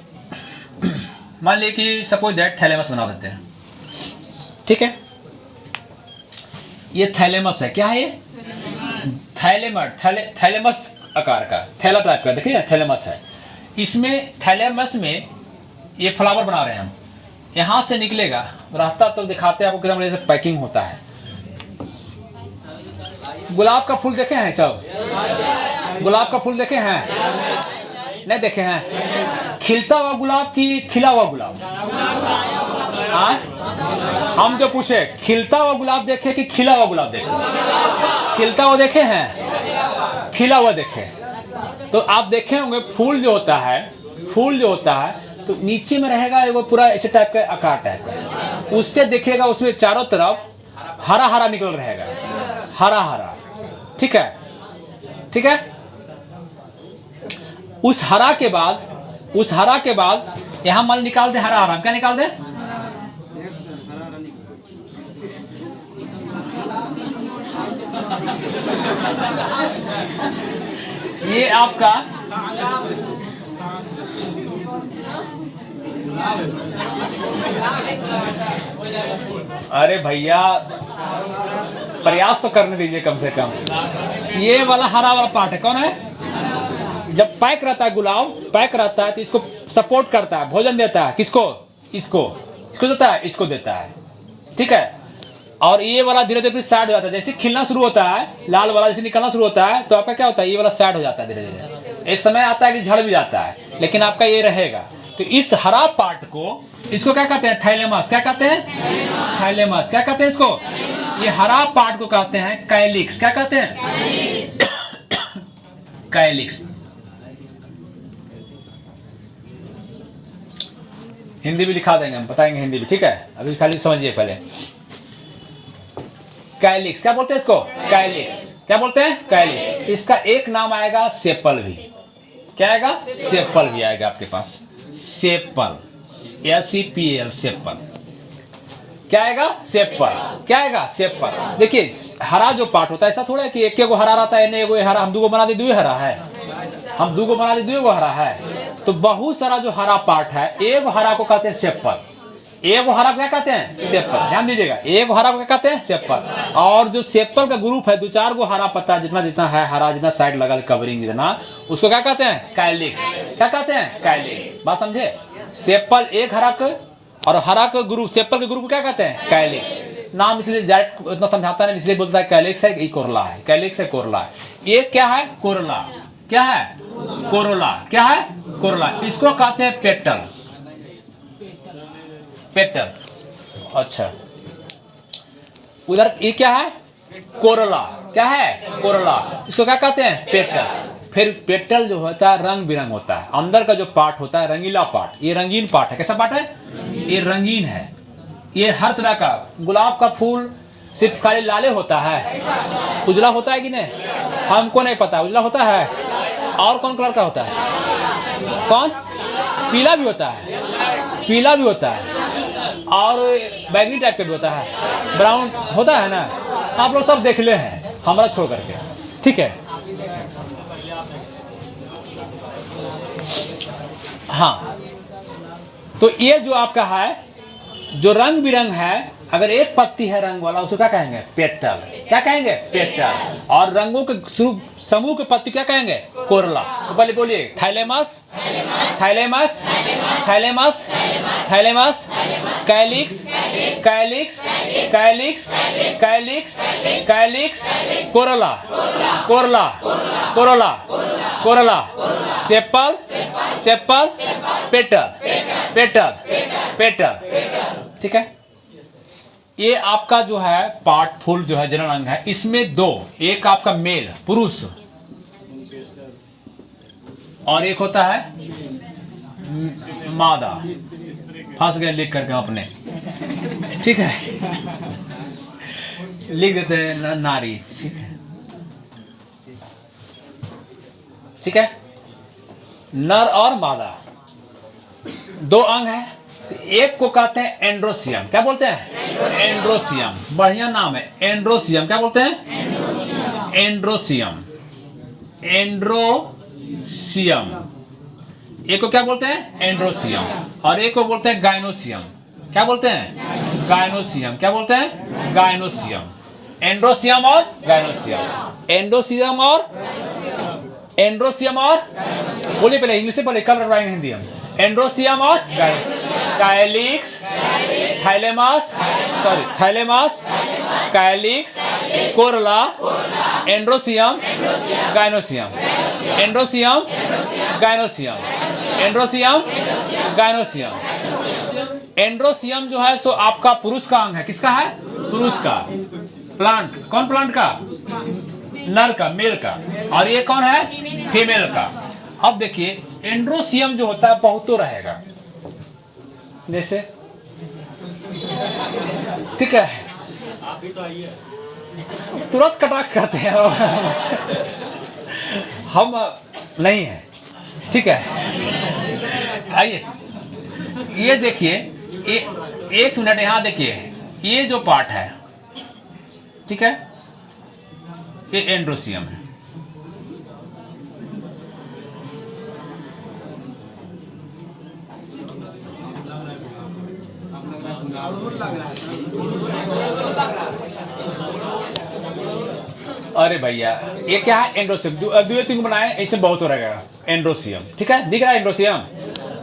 मान लीजिए कि सपोज दैट थैलेमस बना देते हैं, ठीक है? ये थैलेमस है, क्या है ये? थैलेमस आकार का, थैला टाइप का, देखिए थैलेमस है। इसमें थैलेमस में ये फ्लावर बना रहे हैं हम, यहाँ से निकलेगा रास्ता, तो दिखाते हैं आपको कितना बढ़िया से पैकिंग होता है। गुलाब का फूल देखे हैं सब? गुलाब का फूल देखे हैं? नहीं देखे हैं? खिलता हुआ गुलाब की खिला हुआ गुलाब? हम जो पूछे, खिलता हुआ गुलाब देखे कि खिला हुआ गुलाब देखे? खिलता हुआ देखे हैं, खिला हुआ देखे? तो आप देखे होंगे फूल जो होता है, फूल जो होता है तो नीचे में रहेगा वो पूरा ऐसे टाइप का आकार टाइप का, उससे देखिएगा उसमें चारों तरफ हरा हरा निकल रहेगा, हरा हरा, ठीक है? ठीक है? उस हरा के बाद यहां मान निकाल दे हरा हरा, क्या निकाल दे? ये आपका अरे भैया प्रयास तो करने दीजिए कम से कम। ये वाला हरा वाला पार्ट है, कौन है? जब पैक रहता है गुलाब, पैक रहता है तो इसको सपोर्ट करता है, भोजन देता है। किसको? इसको देता है, इसको देता है, ठीक है? और ये वाला धीरे धीरे साइड हो जाता है, जैसे खिलना शुरू होता है, लाल वाला जैसे निकलना शुरू होता है तो आपका क्या होता है? ये वाला साइड हो जाता है धीरे धीरे। एक समय आता है कि झड़ भी जाता है, लेकिन आपका ये रहेगा। तो इस हरा पार्ट को, इसको क्या कहते हैं? थैलेमस। क्या कहते हैं? थैलेमस। क्या कहते हैं इसको? ये हरा पार्ट को कहते हैं कैलिक्स। क्या कहते हैं? कैलिक्स। हिंदी भी लिखा देंगे हम, बताएंगे हिंदी भी, ठीक है? अभी खाली समझिए पहले। कैलिक्स क्या बोलते हैं इसको? कैलिक्स। क्या बोलते हैं? कैलिक्स। इसका एक नाम आएगा सेपल भी। क्या आएगा? सेपल भी आएगा आपके पास। Sepal, SEPL, sepal. क्या आएगा? सेपल। क्या आएगा? सेपल। देखिए हरा जो पार्ट होता है, ऐसा थोड़ा है कि एक हरा रहता है, नहीं एगो हरा, हम दो बना दे दो हरा है, हम दो बना दे दो हरा है। तो बहुत सारा जो हरा पार्ट है, एक हरा को कहते हैं सेपल। एक हरा क्या कहते हैं? सेपल। ध्यान दीजिएगा, एक हरा को क्या कहते हैं? सेपल। और जो सेपल का ग्रुप है, दो चार गो हरा पत्ता जितना जितना है हरा, जितना साइड लगा कवरिंग जितना, उसको क्या कहते हैं? कैलिक्स। क्या कहते हैं? कैलिक्स। बात समझे? सेपल एक हरा को, और हरा का ग्रुप, सेपल के ग्रुप को क्या कहते हैं? कैलिक्स। नाम इसलिए डायरेक्ट उतना समझाता नहीं, इसलिए बोलता है कैलिक्स है, कोरला है। कैलिक्स है, कोरला है। ये क्या है? कोरला। क्या है? कोरोला। क्या है? कोरला। इसको कहते हैं पेटल। पेटल। अच्छा, उधर ये क्या है? कोरला। क्या है? कोरला। इसको क्या कहते हैं? पेटल। फिर पेटल जो होता है रंग बिरंग होता है, अंदर का जो पार्ट होता है रंगीला पार्ट, ये रंगीन पार्ट है। कैसा पार्ट है? ये रंगीन है। ये हर तरह का, गुलाब का फूल सिर्फ खाली लाले होता है, उजला होता है कि नहीं? हमको नहीं पता, उजला होता है। और कौन कलर का होता है? कौन? पीला भी होता है, पीला भी होता है, और बैगनी टाइप का भी होता है, ब्राउन होता है ना। आप लोग सब देख ले हैं, हमारा छोड़ करके, ठीक है। हाँ, तो ये जो आपका है, जो रंग बिरंग है, अगर एक पत्ती है रंग वाला, उसको क्या कहेंगे? पेटल। क्या कहेंगे? पेटल। और रंगों के समूह के पत्ती क्या कहेंगे? कोरला। तो पहले बोलिए, thalamus, thalamus, thalamus, thalamus, calyx, calyx, calyx, calyx, calyx, corolla, corolla, corolla, corolla, sepal, sepal, petal, petal, petal. ठीक है। ये आपका जो है पार्ट फुल जो है जनरल अंग है, इसमें दो, एक आपका मेल पुरुष और एक होता है मादा। फंस गए लिख करके अपने, ठीक है, लिख देते हैं नारी। ठीक है, ठीक है। नर और मादा दो अंग है। एक को कहते हैं एंड्रोसियम। क्या बोलते हैं? एंड्रोसियम। बढ़िया नाम है, एंड्रोसियम। क्या बोलते हैं? Androecium, androecium. एक को क्या बोलते हैं? एंड्रोसियम। और एक को बोलते हैं गाइनोसियम। क्या बोलते हैं? गाइनोसियम। क्या बोलते हैं? गाइनोसियम। एंड्रोसियम और गाइनोसियम। एंड्रोसियम और एंड्रोसियम और बोलिए, पहले इंग्लिश से पहले कब रटवाएंगे हिंदी हम। एंड्रोसियम और calyx, thalamus, sorry thalamus, calyx, corolla, androecium, gynoecium, androecium, gynoecium, androecium, gynoecium. Androecium जो है सो आपका पुरुष का अंग है। किसका है? पुरुष का। प्लांट, कौन प्लांट का? नर का, मेल का। और ये कौन है? फीमेल का। अब देखिए, एंड्रोसियम जो होता है बहुत तो रहेगा, जैसे, ठीक है, तुरंत कटाक्ष करते हैं हम नहीं है, ठीक है। आइए, ये देखिए, एक मिनट यहाँ देखिए, ये जो पार्ट है, ठीक है, ये एंड्रोसियम है। अरे भैया, ये क्या है? एंड्रोसियम। दो तीन बनाए, ऐसे बहुत हो रहेगा। एंड्रोसियम, ठीक है, दिख रहा है एंड्रोसियम।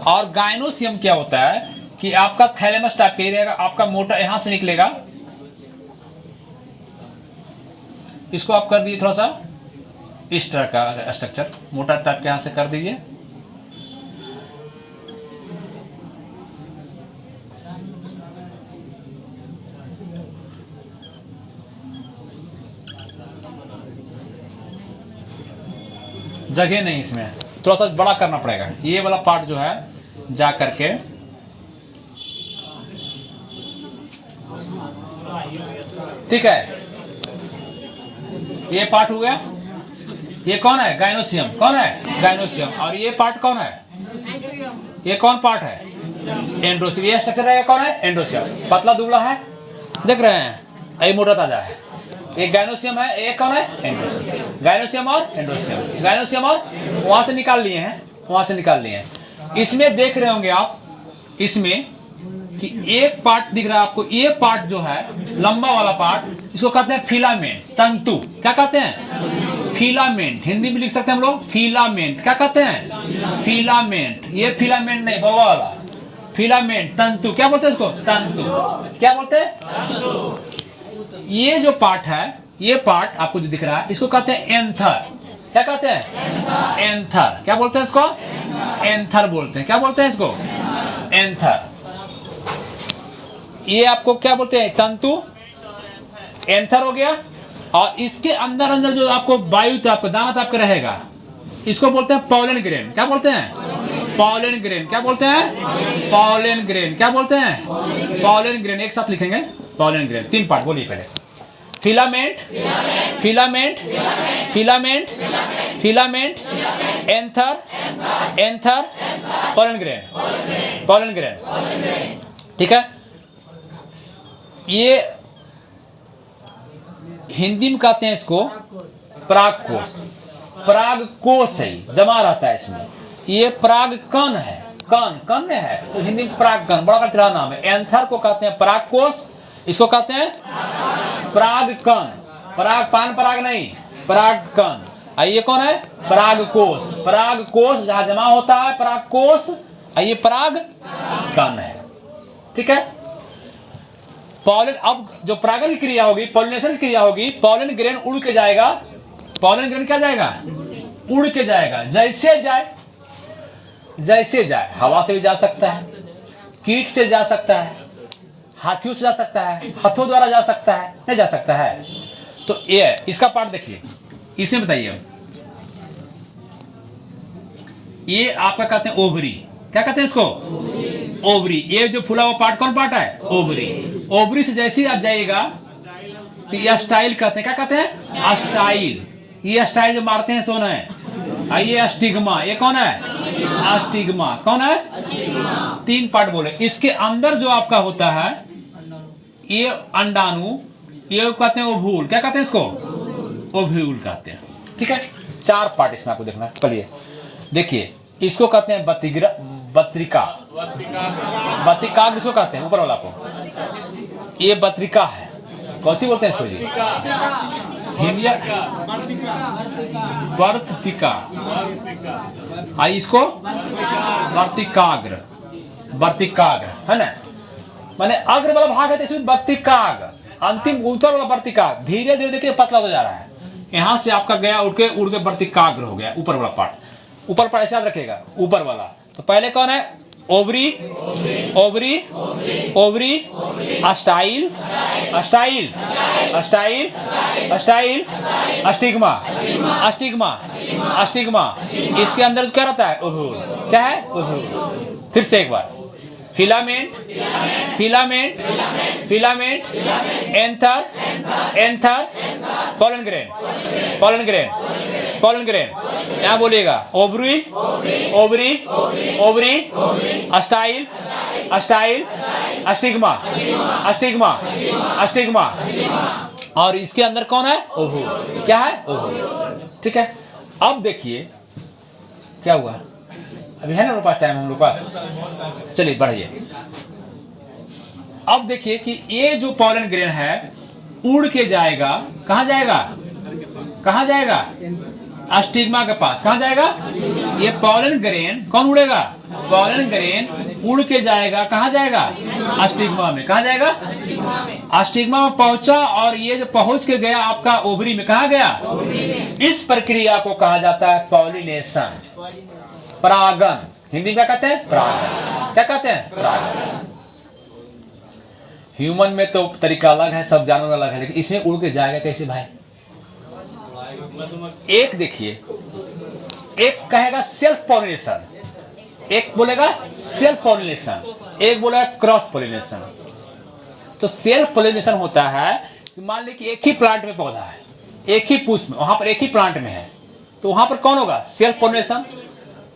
और गाइनोसियम क्या होता है कि आपका थैलेमस टाइप का ही रहेगा, आपका मोटा यहां से निकलेगा। इसको आप कर दीजिए थोड़ा सा इस तरह का स्ट्रक्चर, मोटा टाइप के यहां से कर दीजिए। जगह नहीं इसमें, थोड़ा सा बड़ा करना पड़ेगा। ये वाला पार्ट जो है जा करके, ठीक है, ये पार्ट हो गया। ये कौन है? गाइनोसियम। कौन है? गाइनोसियम। और ये पार्ट कौन है? ये कौन पार्ट है? एंड्रोसियम। ये स्ट्रक्चर है, कौन है? एंड्रोसियम। पतला दुबला है, देख रहे हैं, ये मोटा ताजा है। एक गाइनोसियम है, एक कौन है? एंड्रोसियम। गाइनोसियम और एंड्रोसियम, गाइनोसियम और वहां से निकाल लिए हैं, वहां से निकाल लिए हैं। इसमें देख रहे होंगे आप, इसमें कि एक पार्ट दिख रहा है आपको, ये पार्ट जो है लंबा वाला पार्ट, इसको कहते हैं फिलामेंट, तंतु। क्या कहते हैं? फिलामेंट। हिंदी में लिख सकते हैं हम लोग, फिलामेंट। क्या कहते हैं? फिलामेंट। ये फिलामेंट नहीं, बाबा वाला फिलामेंट, तंतु। क्या बोलते हैं इसको? तंतु। क्या बोलते हैं? ये जो पार्ट है, ये पार्ट आपको जो दिख रहा है, इसको कहते हैं एंथर। क्या कहते हैं? एंथर। क्या बोलते हैं इसको? एंथर बोलते हैं। क्या बोलते हैं इसको? एंथर। ये आपको क्या बोलते हैं, तंतु, एंथर हो गया। और इसके अंदर अंदर जो आपको वायु आपका दाना आपका रहेगा, इसको बोलते हैं पॉलन ग्रेन। क्या बोलते हैं? Pollen grain. क्या बोलते हैं? Pollen grain. क्या बोलते हैं? Pollen grain. एक साथ लिखेंगे, पॉलन ग्रेन। 3 पार्ट बोलिए पहले। Filament, filament, filament, filament, anther, anther, pollen grain, pollen grain. ठीक है। ये हिंदी में कहते हैं इसको परागकोश। परागकोश है, जमा रहता है इसमें। ये परागकण है, कण, कण है तो हिंदी में परागकण, बड़ा का तेरा नाम है। एंथर को कहते हैं परागकोश, इसको कहते हैं परागकण। पराग, पान पराग नहीं, परागकण। ये कौन है? परागकोश। परागकोश जहां जमा होता है परागकोश, ये परागकण है। ठीक है। पॉलन, अब जो परागन की क्रिया होगी, पॉलिनेशन की क्रिया होगी, पॉलन ग्रेन उड़ के जाएगा। पॉलन ग्रेन क्या जाएगा? उड़ के जाएगा। जैसे जाए, जैसे जाए, हवा से भी जा सकता है, कीट से जा सकता है, हाथियों से जा सकता है, हाथों द्वारा जा सकता है, नहीं जा सकता है। तो ये इसका पार्ट देखिए, इसमें बताइए। ये आपका कहते हैं ओवरी। क्या कहते हैं इसको? ओवरी। ये जो फूला हुआ पार्ट कौन पार्ट है? ओवरी। ओवरी से जैसे ही आप जाइएगा तो ये स्टाइल कहते हैं। क्या कहते हैं? स्टाइल। ये स्टाइल जो मारते हैं सोना है। ये स्टिग्मा। ये कौन है? स्टिग्मा। कौन है? 3 पार्ट बोले। इसके अंदर जो आपका होता है ये अंडाणु, ये कहते हैं ओव्यूल। क्या कहते हैं इसको? ओव्यूल कहते हैं। ठीक है। 4 पार्ट इसमें आपको देखना। चलिए देखिए, इसको कहते हैं बत्रिका। बत्रिका किसको कहते हैं? ऊपर वाला को। ये बत्रिका है। कौन सी बोलते हैं इसको जी? हिंदिया वर्तिका। इसको वर्तिकाग्र, वर्तिकाग्र है ना, माने अग्र वाला भाग है तो इसमें वर्तिकाग्र, अंतिम ऊपर वाला वर्तिकाग्र। धीरे धीरे देखिए पतला हो जा रहा है। यहाँ से आपका गया उड़ के वर्तिकाग्र हो गया, ऊपर वाला पार्ट। ऊपर पार्ट ऐसे याद रखेगा, ऊपर वाला। तो पहले कौन है? Ovary, ovary, ovary, style, style, style, style, stigma, stigma, stigma. इसके अंदर क्या रहता है? ओव्यूल। क्या है? ओव्यूल। फिर से एक बार। Filament, filament, filament, anther, anther, pollen grain, pollen grain, pollen grain. यहाँ बोलिएगा ovary, ovary, ovary, style, style, stigma, stigma, stigma. और इसके अंदर कौन है? ओव्यूल। क्या है? ओव्यूल। ठीक है। अब देखिए क्या हुआ। अभी है ना मेरे पास टाइम, हम लोग पास। चलिए बढ़िए। अब देखिए कि ये जो पॉलन ग्रेन है उड़ के जाएगा। कहाँ जाएगा? कहाँ जाएगा? स्टिग्मा के पास। कहाँ जाएगा? ये पॉलन ग्रेन कौन उड़ेगा? पॉलन ग्रेन उड़ के जाएगा। कहाँ जाएगा? स्टिग्मा में। कहाँ जाएगा? स्टिग्मा में पहुंचा और ये जो पहुंच के गया आपका ओवरी में। कहाँ गया? इस प्रक्रिया को कहा जाता है पॉलिनेशन, परागन। हिंदी में क्या कहते हैं? परागन। क्या कहते हैं? परागन। ह्यूमन में तो तरीका अलग है, सब जानवर अलग है, लेकिन इसमें उड़ के जाएगा कैसे भाई? एक देखिए, एक कहेगा सेल्फ पॉलिनेशन, एक बोलेगा सेल्फ पॉलिनेशन, एक बोलेगा क्रॉस पॉलिनेशन। तो सेल्फ पॉलिनेशन होता है कि मान लीजिए कि एक ही प्लांट में पौधा है, एक ही पुष्प में, वहां पर एक ही प्लांट में है, तो वहां पर कौन होगा? Self pollination.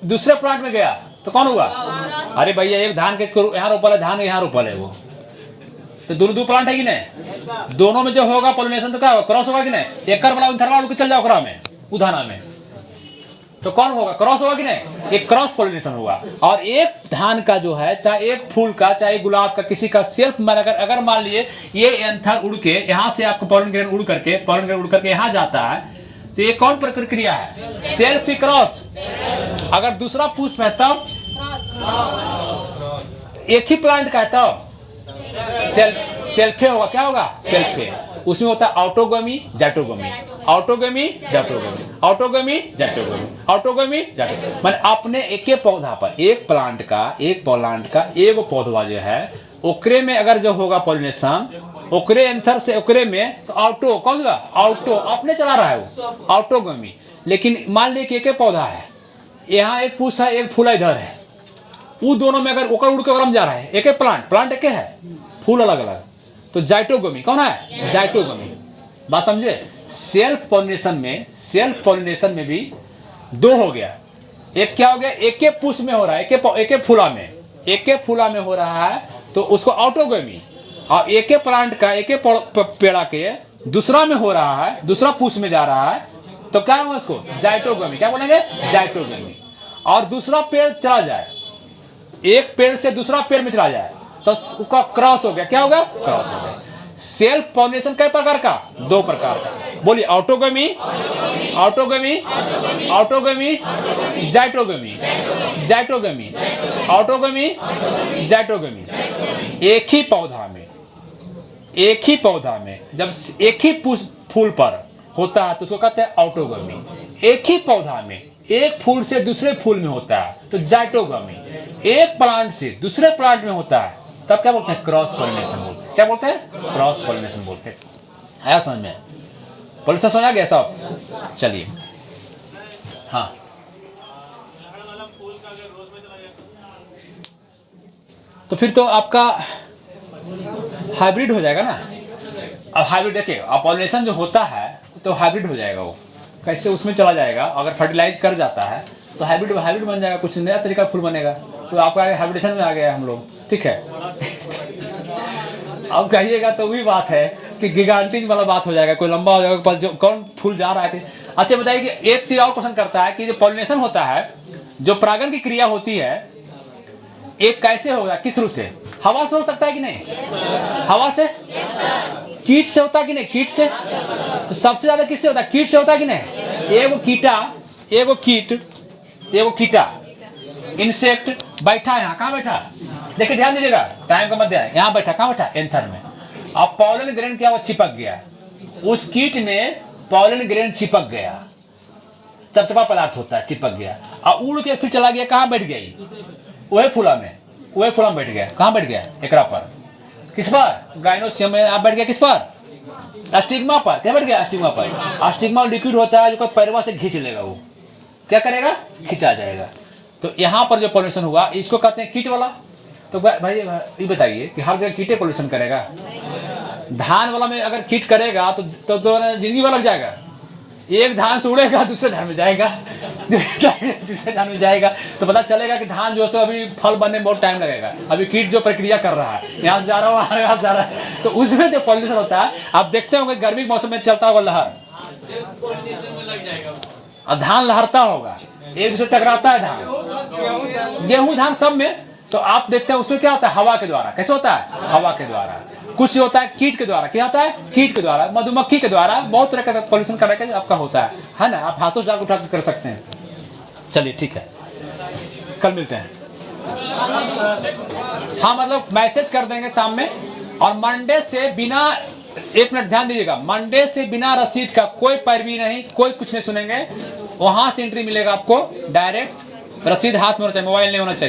दूसरे प्लांट में गया तो कौन होगा? अरे भैया एक धान के यहाँ रोपल है, धान यहाँ रोपल है, वो तो दोनों दो प्लांट है कि नहीं? दोनों में जो होगा पॉलिनेशन तो क्या होगा? क्रॉस होगा कि नहीं? एक कर वाला थर्ड वाला चल जाओ ओकरा में, उधाना में, तो कौन होगा? क्रॉस होगा कि नहीं? एक क्रॉस पॉलिनेशन होगा। और एक धान का जो है, चाहे एक फूल का, चाहे गुलाब का, किसी का सेल्फ में अगर मान लिए ये एंथर उड़ के यहाँ से आपको पॉलन ग्रेन उड़ करके यहाँ जाता है, तो ये कौन प्रक्रिया है? सेल्फ की क्रॉस। अगर दूसरा पुष्प है तब एक ही प्लांट का है तब सेल्फे होगा। क्या होगा? सेल्फे। उसमें होता है ऑटोगमी, जाइटोगमी, ऑटोगमी, जाइटोगमी, ऑटोगमी, जाइटोगमी, ऑटोगमी, जाइटोगमी। माने अपने एक ही पौधा पर, एक प्लांट का एक पौधवा जो है ओकरे में अगर जो होगा पॉलिनेशन, ओकरे एंथर से ओकरे में, तो ऑटो कौन होगा, ऑटो अपने चला रहा है वो, ऑटोगमी। लेकिन मान लीजिए कि एक पौधा है, यहाँ एक पुष्प है, एक फूल इधर है, वो दोनों में अगर ओकर उड़ के ओकरा जा रहा है, एक प्लांट एक है, फूल अलग अलग, तो जाइटोगमी कौन है, जाइटोगमी। बात समझे। सेल्फ पॉलिनेशन में भी दो हो गया, एक क्या हो गया, एक पुष्प में हो रहा है, एक फूला में हो रहा है, तो उसको ऑटोगमी। और एक प्लांट का एक पेड़ा के दूसरा में हो रहा है, दूसरा पुष्प में जा रहा है, तो क्या होगा उसको, जाइटोगमी। क्या बोलेंगे, जाइटोगमी। और दूसरा पेड़ चला जाए, एक पेड़ से दूसरा पेड़ में चला जाए, तो उसका क्रॉस हो गया। क्या होगा, क्रॉस हो गया। सेल्फ पॉलिनेशन कई प्रकार का, दो प्रकार का। बोलिए, ऑटोगमी, जाइटोगमी, ऑटोगमी, जाइटोगमी। एक ही पौधा में जब एक ही फूल पर होता है तो उसको कहते हैं ऑटोगमी। एक ही पौधा में एक फूल से दूसरे फूल में होता है तो जाइटोगमी। एक प्लांट से दूसरे प्लांट में होता है तब क्या बोलते हैं, क्रॉस पॉलिनेशन बोलते हैं। क्या बोलते हैं, क्रॉस पॉलिनेशन बोलते हैं। आया समझ में, पॉलिनेशन समझ आ गया सब। चलिए, हाँ, तो फिर तो आपका हाइब्रिड हो जाएगा ना। अब हाइब्रिड देखिए, अब पॉलिनेशन जो होता है तो हाइब्रिड हो जाएगा। वो कैसे, उसमें चला जाएगा, अगर फर्टिलाइज कर जाता है तो हाइब्रिड बन जाएगा, कुछ नया तरीका फूल बनेगा। तो आपका हाइब्रिडेशन में आ गया हम लोग, ठीक है। अब कहिएगा तो वही बात है कि गिगांटिन वाला बात हो जाएगा, कोई लंबा हो जाएगा, जो कौन फूल जा रहा है। अच्छा बताइए कि एक चीज और क्वेश्चन करता है कि जो पॉलिनेशन होता है, जो परागण की क्रिया होती है, एक कैसे होगा, किस रूप से, हवा से हो सकता है कि नहीं, हवा से, कीट से होता है कि नहीं, कीट से। तो सबसे ज्यादा किससे होता है, कीट से होता है कि नहीं। एगो कीटा इंसेक्ट बैठा है यहाँ, कहाँ बैठा, देखिए ध्यान दीजिएगा, टाइम का मध्य है, यहाँ बैठा, कहाँ बैठा, एंथर में। अब पॉलन ग्रेन क्या, वो चिपक गया, उस कीट में पॉलन ग्रेन चिपक गया, चपचपा पदार्थ होता है, चिपक गया, और उड़ के फिर चला गया, कहाँ बैठ गया, वही फूला में बैठ गया। कहाँ बैठ गया, एकरा पर, किस पर, गाइनोसियम में आप बैठ गया, किस पर, स्टिग्मा पर। क्या बैठ गया, स्टिग्मा पर। स्टिग्मा लिक्विड होता है जो पैरवा से खींच लेगा, वो क्या करेगा, खींचा जाएगा। तो यहाँ पर जो पॉलिनेशन हुआ इसको कहते हैं कीट वाला। तो भाई ये बताइए कि हर जगह कीटे पॉलिनेशन करेगा, धान वाला में अगर कीट करेगा तो जिंदगी भर लग जाएगा। एक धान से उड़ेगा, दूसरे धान में जाएगा, तीसरे धान में जाएगा, तो पता चलेगा कि धान जो है अभी फल बनने में बहुत टाइम लगेगा। अभी कीट जो प्रक्रिया कर रहा है, यहाँ से जा रहा है, यहाँ से जा रहा है, तो उसमें जो पॉलिनेशन होता है, आप देखते होंगे गर्मी के मौसम में चलता होगा लहर, और धान लहरता होगा, एक दूसरे टकराता है धान, गेहूं धान सब में। तो आप देखते हैं उसमें क्या होता है, हवा के द्वारा। कैसे होता है, हवा के द्वारा। कुछ होता है कीट के द्वारा, क्या होता है, कीट के द्वारा, मधुमक्खी के द्वारा, बहुत तरह का पॉल्यूशन करने का आपका होता है ना। आप हाथों से उठा कर सकते हैं। चलिए ठीक है, कल मिलते हैं। हाँ, मतलब मैसेज कर देंगे शाम में। और मंडे से बिना, एक मिनट ध्यान दीजिएगा, मंडे से बिना रसीद का कोई पैरवी नहीं, कोई कुछ नहीं सुनेंगे। वहां से एंट्री मिलेगा आपको डायरेक्ट, रसीद हाथ में होना चाहिए, मोबाइल नहीं होना चाहिए।